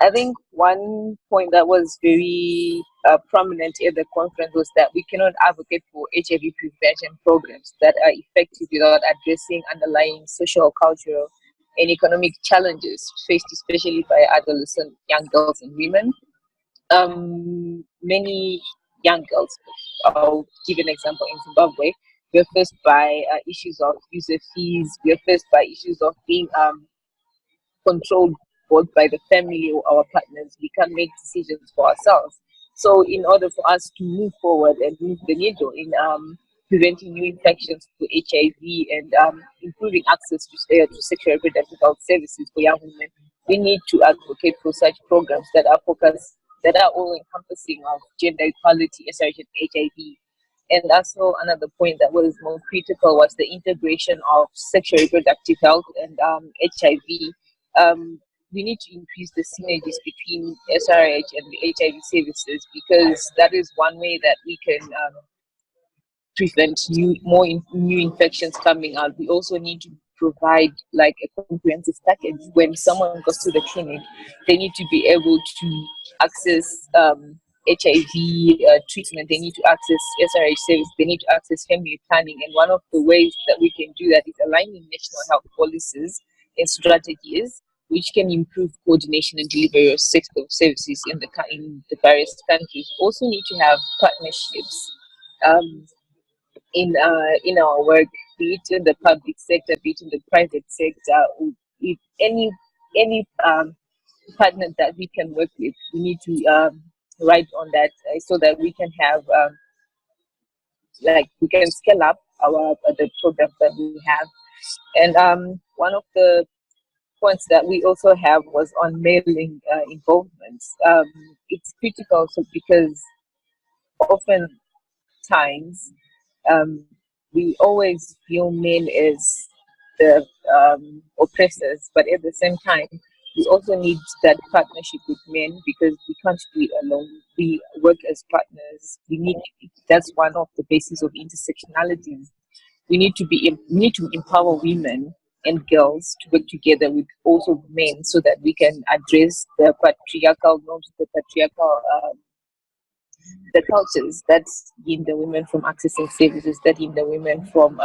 I think one point that was very prominent at the conference was that we cannot advocate for HIV prevention programs that are effective without addressing underlying social, cultural, and economic challenges faced especially by adolescent young girls and women. Many young girls, I'll give an example in Zimbabwe, we're faced by issues of user fees, we're faced by issues of being controlled both by the family or our partners. We can't make decisions for ourselves. So in order for us to move forward and move the needle in preventing new infections for HIV and improving access to sexual reproductive health services for young women, we need to advocate for such programs that are focused, that are all encompassing of gender equality, SRH, and HIV. And also another point that was more critical was the integration of sexual reproductive health and HIV. We need to increase the synergies between SRH and the HIV services, because that is one way that we can prevent new infections coming out. We also need to provide like a comprehensive package. When someone goes to the clinic, they need to be able to access HIV treatment, they need to access SRH service, they need to access family planning. And one of the ways that we can do that is aligning national health policies and strategies, which can improve coordination and delivery of sexual services in the various countries. Also need to have partnerships in our work, be it in the public sector, be it in the private sector, with any partner that we can work with. We need to write on that so that we can have we can scale up the programs that we have. And one of the points that we also have was on mailing involvement. It's critical because often times we always view men as the oppressors, but at the same time, we also need that partnership with men because we can't do it alone. We work as partners. That's one of the bases of intersectionalities. We need to empower women and girls to work together with also men so that we can address the patriarchal norms, the cultures that hinder women from accessing services, that hinder women from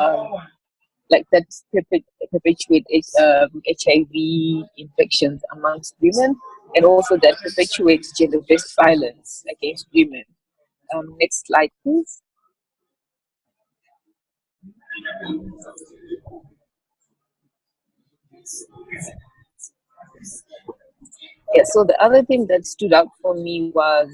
that perpetuate HIV infections amongst women, and also that perpetuates gender-based violence against women. Next slide, please. Yeah, so the other thing that stood out for me was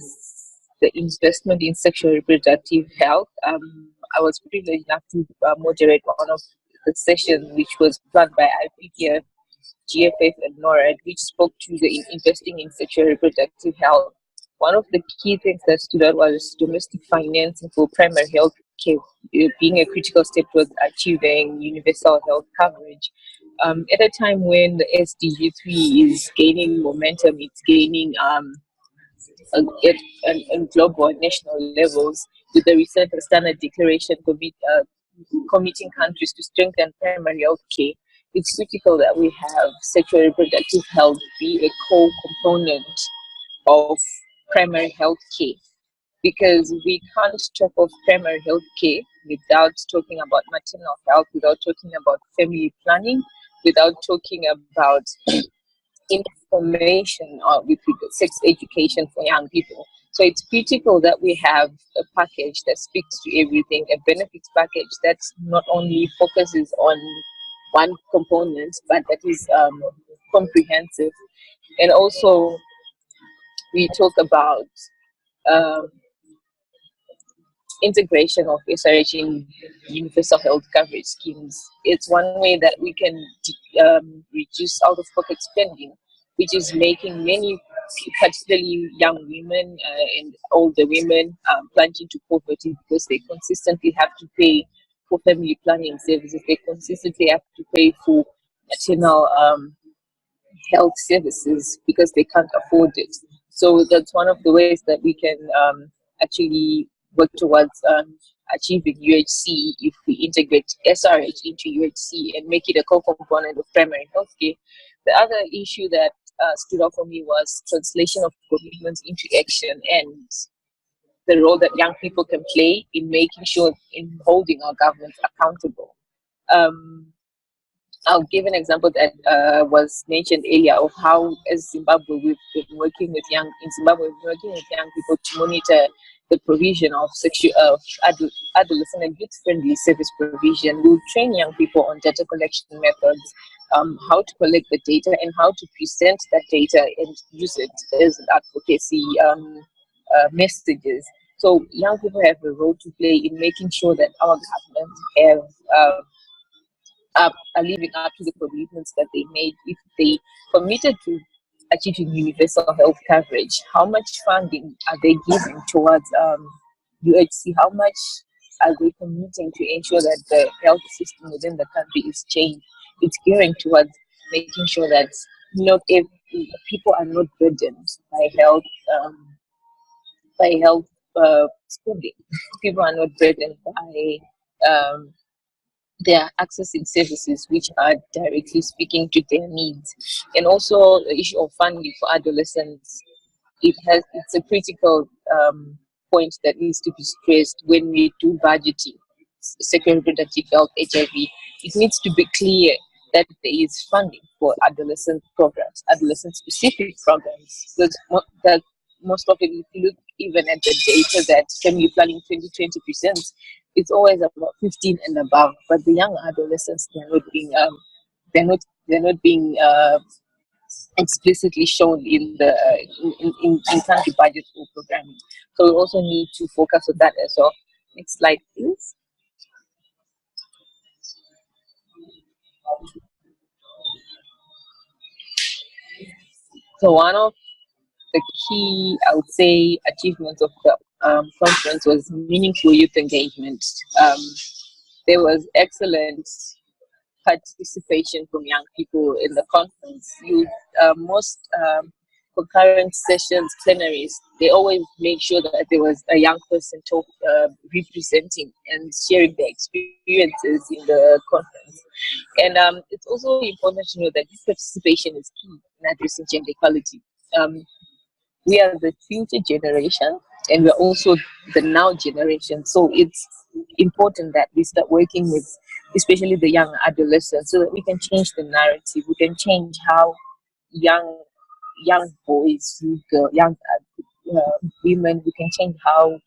the investment in sexual reproductive health. I was privileged enough to moderate one of the sessions which was planned by IPTF, GFF, and NORAD, which spoke to the investing in sexual reproductive health. One of the key things that stood out was domestic financing for primary health care being a critical step towards achieving universal health coverage. At a time when the SDG 3 is gaining momentum, it's gaining at global and national levels, with the recent Standard Declaration committing countries to strengthen primary health care, it's critical that we have sexual reproductive health be a core component of primary health care, because we can't talk of primary health care without talking about maternal health, without talking about family planning, without talking about information with sex education for young people. So it's critical that we have a package that speaks to everything, a benefits package that not only focuses on one component, but that is comprehensive. And also, we talk about integration of SRH in universal health coverage schemes. It's one way that we can reduce out-of-pocket spending, which is making many, particularly young women and older women, plunge into poverty because they consistently have to pay for family planning services. They consistently have to pay for maternal health services because they can't afford it. So that's one of the ways that we can actually work towards achieving UHC if we integrate SRH into UHC and make it a core component of primary healthcare. The other issue that stood out for me was translation of commitments into action and the role that young people can play in making sure in holding our governments accountable. I'll give an example that was mentioned earlier of how, as Zimbabwe, we've been working with young people to monitor the provision of adolescent and youth-friendly service provision. We'll train young people on data collection methods, how to collect the data and how to present that data and use it as advocacy messages. So young people have a role to play in making sure that our government are living up to the commitments that they made. If they committed to achieving universal health coverage, how much funding are they giving towards UHC? How much are they committing to ensure that the health system within the country is changed? It's gearing towards making sure that not every, people are not burdened by health spending. People are not burdened by they are accessing services which are directly speaking to their needs. And also the issue of funding for adolescents, it's a critical point that needs to be stressed when we do budgeting, sexual reproductive health, HIV. It needs to be clear that there is funding for adolescent programs, adolescent specific programs, because most of it, if you look even at the data that family planning 2020 presents, it's always about 15 and above. But the young adolescents, they're not being explicitly shown in the in country budgets or programming. So we also need to focus on that as well. Next slide, please. So one of the key, I would say, achievements of the conference was meaningful youth engagement. There was excellent participation from young people in the conference. Most concurrent sessions, plenaries, they always made sure that there was a young person representing and sharing their experiences in the conference. And it's also important to know that this participation is key in addressing gender equality. We are the future generation, and we're also the now generation. So it's important that we start working with especially the young adolescents so that we can change the narrative. We can change how young boys, young women, we can change how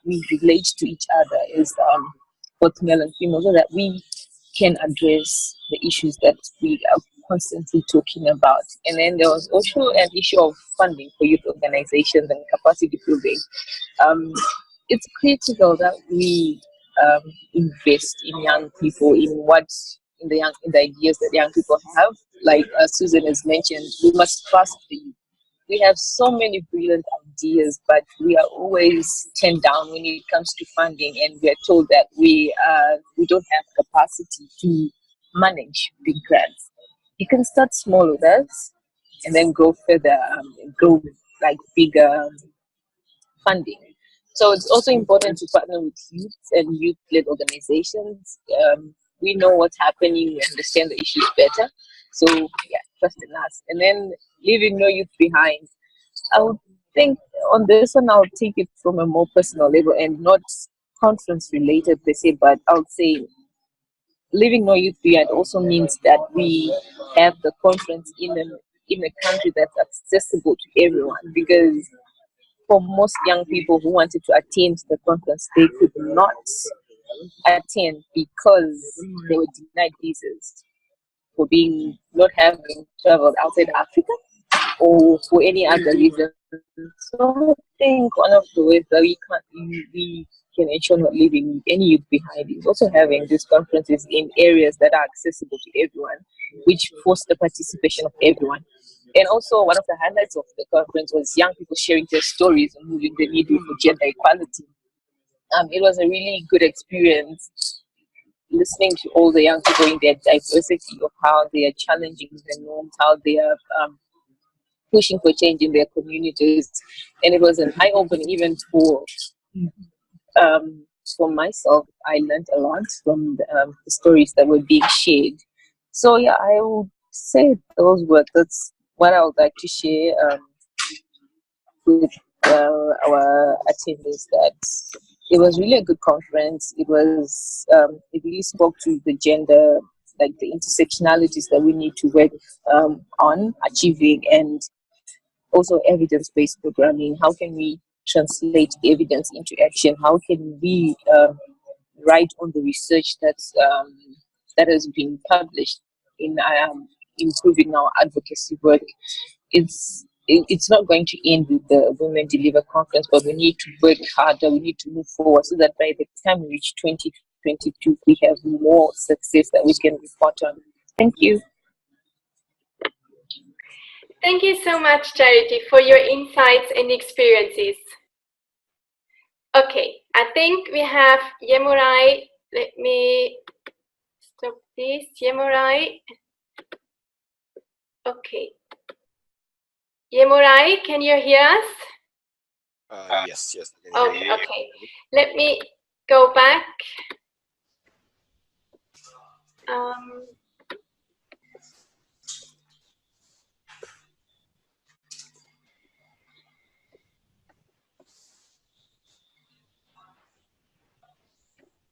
we relate to each other as both male and female, so that we can address the issues that we are constantly talking about. And then there was also an issue of funding for youth organizations and capacity building. It's critical that we invest in young people, in the ideas that young people have. Like Susan has mentioned, we must trust the youth. We have so many brilliant ideas, but we are always turned down when it comes to funding, and we are told that we don't have capacity to manage big grants. You can start small with us, and then go further, grow with like bigger funding. So it's also important to partner with youth and youth-led organizations. We know what's happening, we understand the issues better. So yeah, trust in us. And then leaving no youth behind. I would think on this one, I'll take it from a more personal level and not conference related per se, but I would say leaving no youth behind also means that we have the conference in a country that's accessible to everyone, because for most young people who wanted to attend the conference, they could not attend because they were denied visas for not having traveled outside Africa or for any other reason. So I think one of the ways that we can ensure not leaving any youth behind is also having these conferences in areas that are accessible to everyone, which foster participation of everyone. And also, one of the highlights of the conference was young people sharing their stories and moving the needle for gender equality. It was a really good experience listening to all the young people in their diversity of how they are challenging the norms, how they are pushing for change in their communities. And it was an eye-opening even for myself. I learned a lot from the stories that were being shared. So yeah, I would say those words. That's what I would like to share with our attendees, that it was really a good conference. It really spoke to the gender, like the intersectionalities that we need to work on achieving, and also evidence-based programming. How can we translate evidence into action? How can we write on the research that has been published in improving our advocacy work? It's not going to end with the Women Deliver conference, but we need to work harder. We need to move forward so that by the time we reach 2022, we have more success that we can report on. Thank you. Thank you so much, Charity, for your insights and experiences. Okay, I think we have Yemurai. Let me stop this. Yemurai. Okay. Yemurai, can you hear us? Yes. Okay. Let me go back.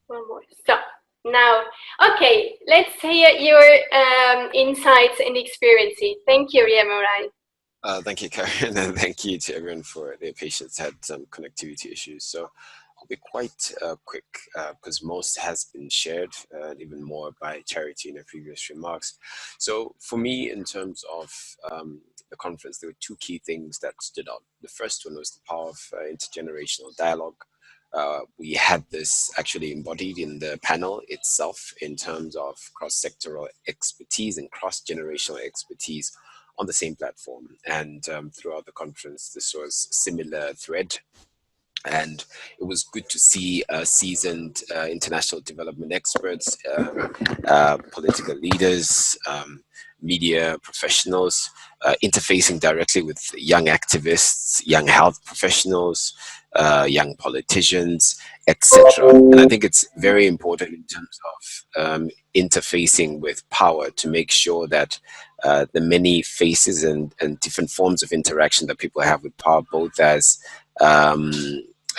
One more. So now, okay, let's hear your insights and experiences. Thank you, Yemurai. Thank you, Karen, and thank you to everyone for their patience. Had some connectivity issues, so I'll be quite quick because most has been shared, even more by Charity in her previous remarks. So for me, in terms of the conference, there were two key things that stood out. The first one was the power of intergenerational dialogue. We had this actually embodied in the panel itself in terms of cross-sectoral expertise and cross-generational expertise on the same platform. And throughout the conference, this was a similar thread. And it was good to see seasoned international development experts, political leaders, media professionals, interfacing directly with young activists, young health professionals, young politicians, etc. And I think it's very important in terms of interfacing with power to make sure that the many faces and different forms of interaction that people have with power, both as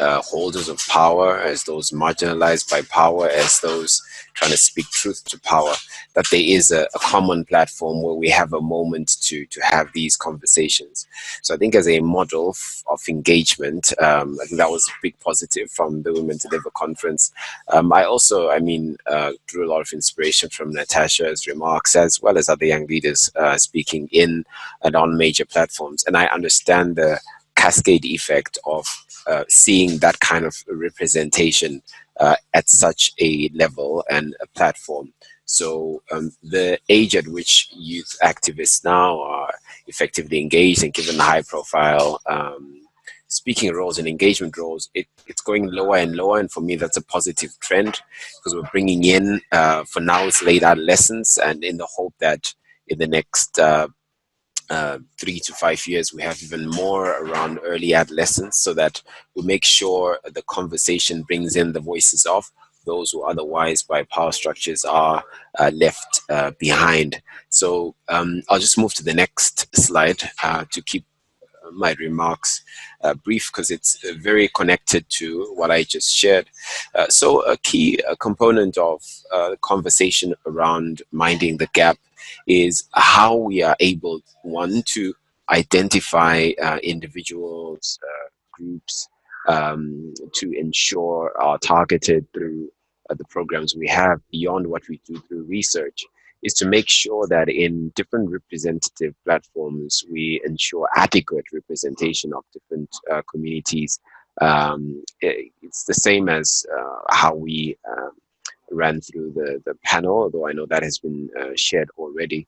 holders of power, as those marginalized by power, as those trying to speak truth to power, that there is a common platform where we have a moment to have these conversations. So I think as a model of engagement, I think that was a big positive from the Women Deliver conference. I drew a lot of inspiration from Natasha's remarks, as well as other young leaders speaking in and on major platforms. And I understand the cascade effect of seeing that kind of representation at such a level and a platform. So the age at which youth activists now are effectively engaged and given high profile speaking roles and engagement roles, it's going lower and lower. And for me, that's a positive trend, because we're bringing in, for now, it's late adolescence, and in the hope that in the next 3 to 5 years, we have even more around early adolescence, so that we make sure the conversation brings in the voices of those who otherwise by power structures are left behind. So I'll just move to the next slide to keep my remarks brief, because it's very connected to what I just shared. So a key component of the conversation around minding the gap is how we are able, one, to identify individuals, groups, to ensure are targeted through the programs we have, beyond what we do through research, is to make sure that in different representative platforms, we ensure adequate representation of different communities. It's the same as how we ran through the panel, although I know that has been shared already.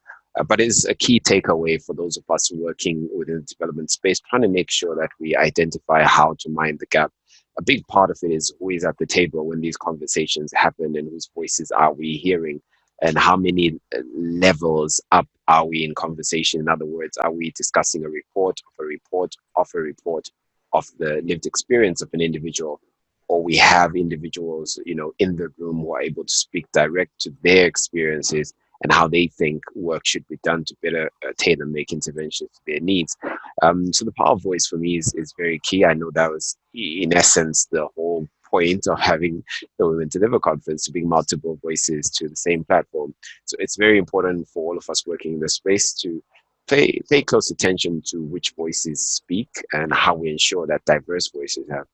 But it's a key takeaway for those of us working within the development space, trying to make sure that we identify how to mind the gap. A big part of it is always at the table when these conversations happen, and whose voices are we hearing, and how many levels up are we in conversation? In other words, are we discussing a report of a report of a report of the lived experience of an individual, or we have individuals, in the room who are able to speak direct to their experiences and how they think work should be done to better tailor make interventions to their needs. So the power of voice for me is very key. I know that was, in essence, the whole point of having the Women Deliver conference, to bring multiple voices to the same platform. So it's very important for all of us working in this space to pay close attention to which voices speak and how we ensure that diverse voices have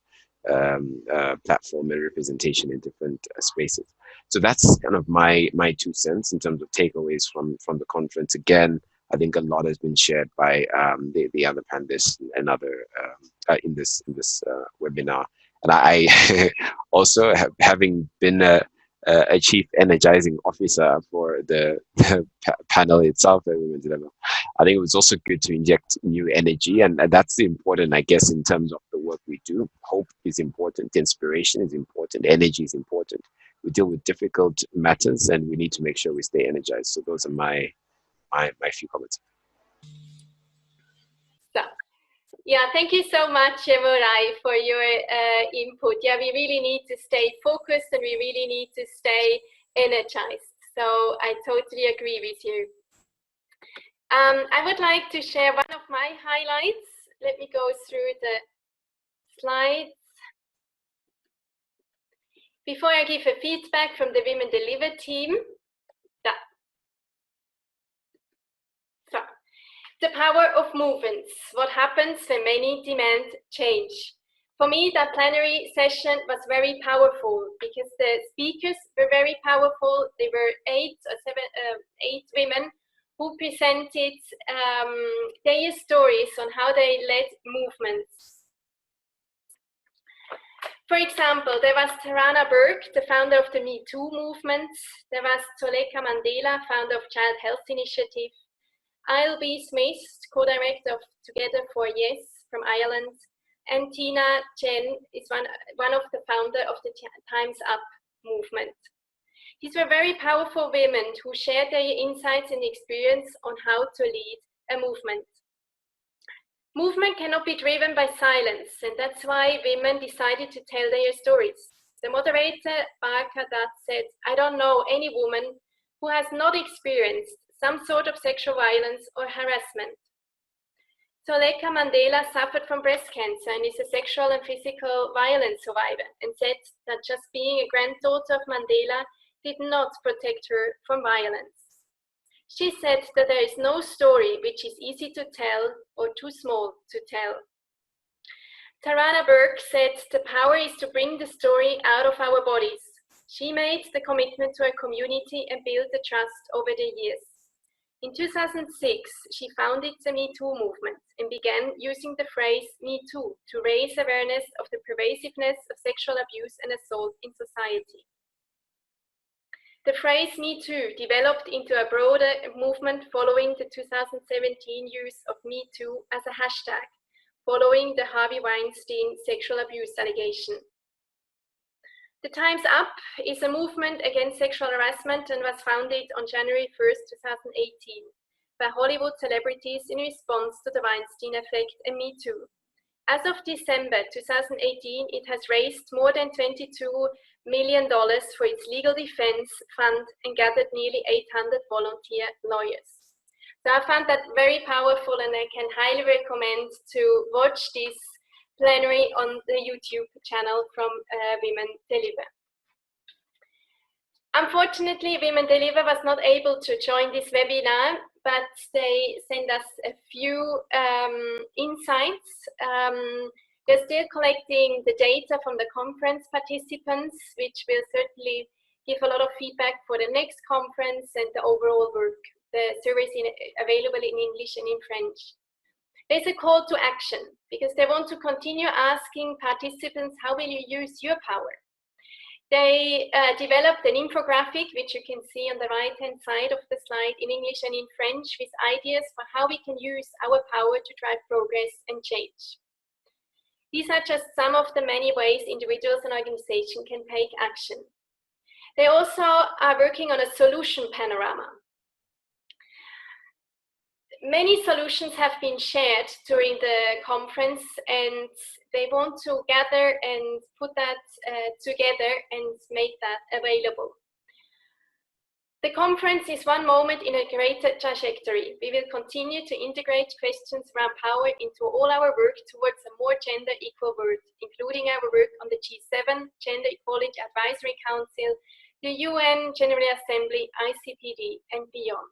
platform and representation in different spaces. So that's kind of my 2 cents in terms of takeaways from the conference. Again, I think a lot has been shared by the other panelists and other in this webinar. And I also, having been a chief energizing officer for the panel itself, I think it was also good to inject new energy, and that's important, I guess, in terms of the work we do. Hope is important, inspiration is important, energy is important. We deal with difficult matters, and we need to make sure we stay energized. So those are my few comments. Yeah, thank you so much, Yemurai, for your input. Yeah, we really need to stay focused, and we really need to stay energized. So I totally agree with you. I would like to share one of my highlights. Let me go through the slides. Before I give a feedback from the Women Deliver team. The power of movements, what happens when many demand change. For me, that plenary session was very powerful because the speakers were very powerful. There were 8 women who presented their stories on how they led movements. For example, there was Tarana Burke, the founder of the Me Too movement. There was Zoleka Mandela, founder of Child Health Initiative. I'll be Smith, co-director of Together for Yes from Ireland, and Tina Chen is one of the founders of the Time's Up movement. These were very powerful women who shared their insights and experience on how to lead a movement. Movement cannot be driven by silence, and that's why women decided to tell their stories. The moderator, Barka Dat, said, "I don't know any woman who has not experienced some sort of sexual violence or harassment." Toleka Mandela suffered from breast cancer and is a sexual and physical violence survivor, and said that just being a granddaughter of Mandela did not protect her from violence. She said that there is no story which is easy to tell or too small to tell. Tarana Burke said the power is to bring the story out of our bodies. She made the commitment to her community and built the trust over the years. In 2006, she founded the Me Too movement and began using the phrase Me Too to raise awareness of the pervasiveness of sexual abuse and assault in society. The phrase Me Too developed into a broader movement following the 2017 use of Me Too as a hashtag, following the Harvey Weinstein sexual abuse allegation. The Time's Up is a movement against sexual harassment and was founded on January 1st, 2018 by Hollywood celebrities in response to the Weinstein effect and Me Too. As of December 2018, it has raised more than $22 million for its legal defense fund and gathered nearly 800 volunteer lawyers. So I found that very powerful, and I can highly recommend to watch this plenary on the YouTube channel from Women Deliver. Unfortunately, Women Deliver was not able to join this webinar, but they sent us a few insights. They're still collecting the data from the conference participants, which will certainly give a lot of feedback for the next conference and the overall work. The survey is available in English and in French. There's a call to action because they want to continue asking participants, how will you use your power? They developed an infographic, which you can see on the right-hand side of the slide in English and in French, with ideas for how we can use our power to drive progress and change. These are just some of the many ways individuals and organizations can take action. They also are working on a solution panorama. Many solutions have been shared during the conference, and they want to gather and put that together and make that available. The conference is one moment in a greater trajectory. We will continue to integrate questions around power into all our work towards a more gender equal world, including our work on the G7, Gender Equality Advisory Council, the UN General Assembly, ICPD, and beyond.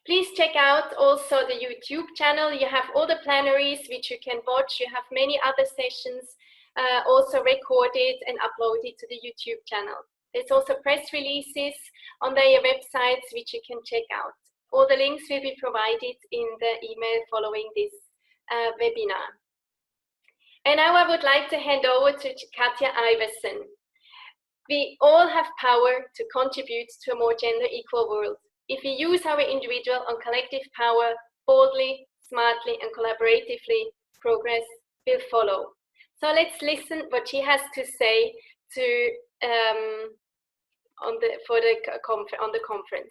Please check out also the YouTube channel. You have all the plenaries which you can watch. You have many other sessions also recorded and uploaded to the YouTube channel. There's also press releases on their websites which you can check out. All the links will be provided in the email following this webinar. And now I would like to hand over to Katja Iversen. We all have power to contribute to a more gender equal world. If we use our individual and collective power boldly, smartly, and collaboratively, progress will follow. So let's listen what she has to say to on the conference.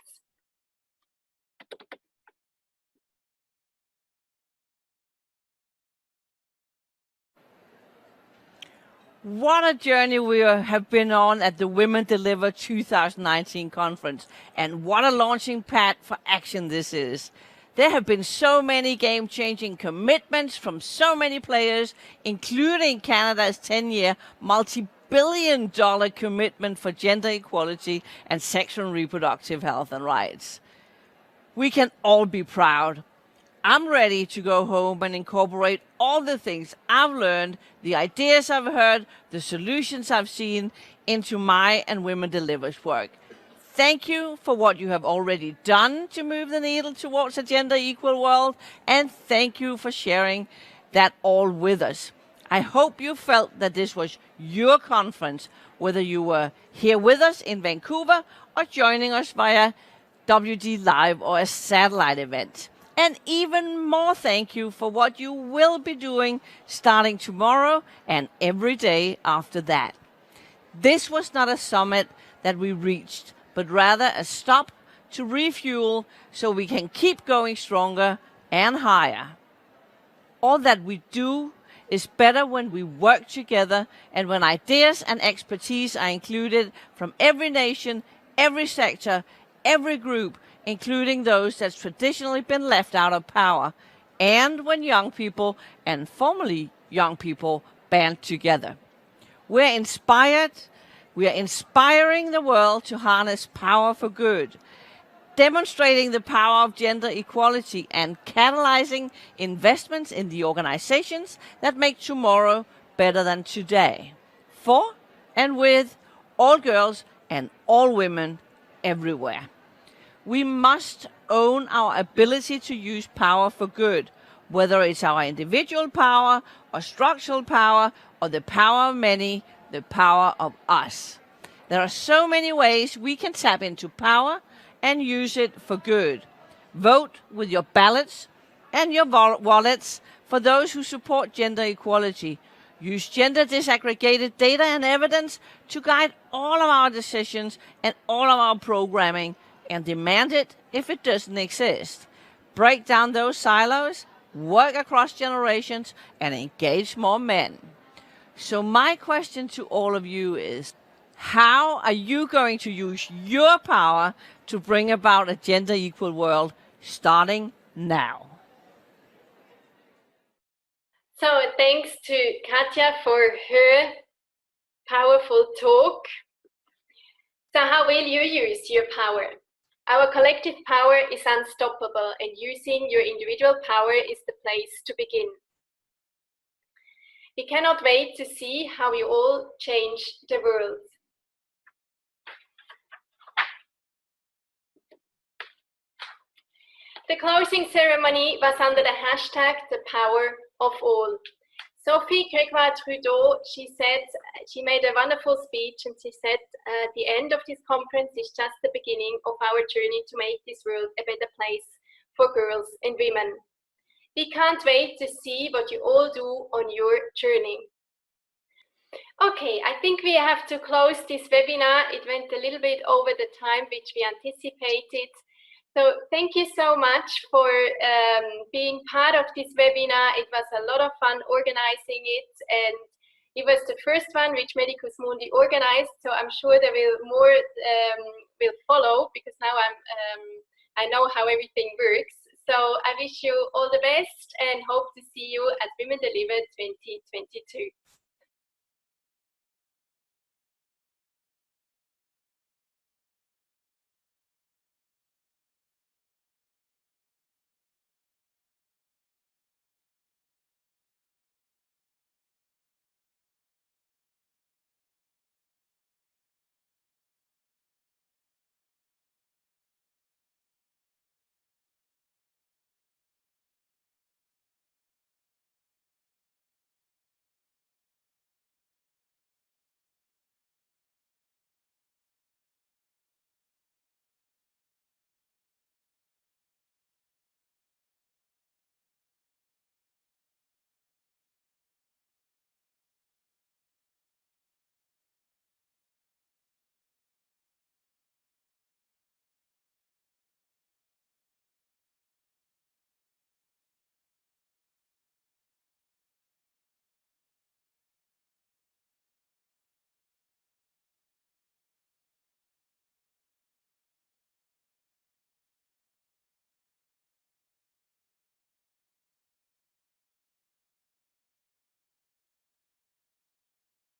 What a journey we have been on at the Women Deliver 2019 conference, and what a launching pad for action this is. There have been so many game-changing commitments from so many players, including Canada's 10-year multi-billion-dollar commitment for gender equality and sexual and reproductive health and rights. We can all be proud. I'm ready to go home and incorporate all the things I've learned, the ideas I've heard, the solutions I've seen into my and Women Deliver's work. Thank you for what you have already done to move the needle towards a gender equal world, and thank you for sharing that all with us. I hope you felt that this was your conference, whether you were here with us in Vancouver or joining us via WD Live or a satellite event. And even more thank you for what you will be doing starting tomorrow and every day after that. This was not a summit that we reached, but rather a stop to refuel so we can keep going stronger and higher. All that we do is better when we work together and when ideas and expertise are included from every nation, every sector, every group, including those that's traditionally been left out of power, and when young people and formerly young people band together. We're inspired. We are inspiring the world to harness power for good, demonstrating the power of gender equality and catalyzing investments in the organizations that make tomorrow better than today. For and with all girls and all women everywhere. We must own our ability to use power for good, whether it's our individual power or structural power or the power of many, the power of us. There are so many ways we can tap into power and use it for good. Vote with your ballots and your wallets for those who support gender equality. Use gender disaggregated data and evidence to guide all of our decisions and all of our programming, and demand it if it doesn't exist. Break down those silos, work across generations, and engage more men. So my question to all of you is, how are you going to use your power to bring about a gender equal world starting now? So thanks to Katja for her powerful talk. So how will you use your power? Our collective power is unstoppable, and using your individual power is the place to begin. We cannot wait to see how we all change the world. The closing ceremony was under the hashtag the power of all. Selfies-Khadka, she made a wonderful speech, and she said, the end of this conference is just the beginning of our journey to make this world a better place for girls and women. We can't wait to see what you all do on your journey. Okay, I think we have to close this webinar. It went a little bit over the time which we anticipated. So thank you so much for being part of this webinar. It was a lot of fun organizing it, and it was the first one which Medicus Mundi organized. So I'm sure there will more will follow, because now I know how everything works. So I wish you all the best and hope to see you at Women Deliver 2022.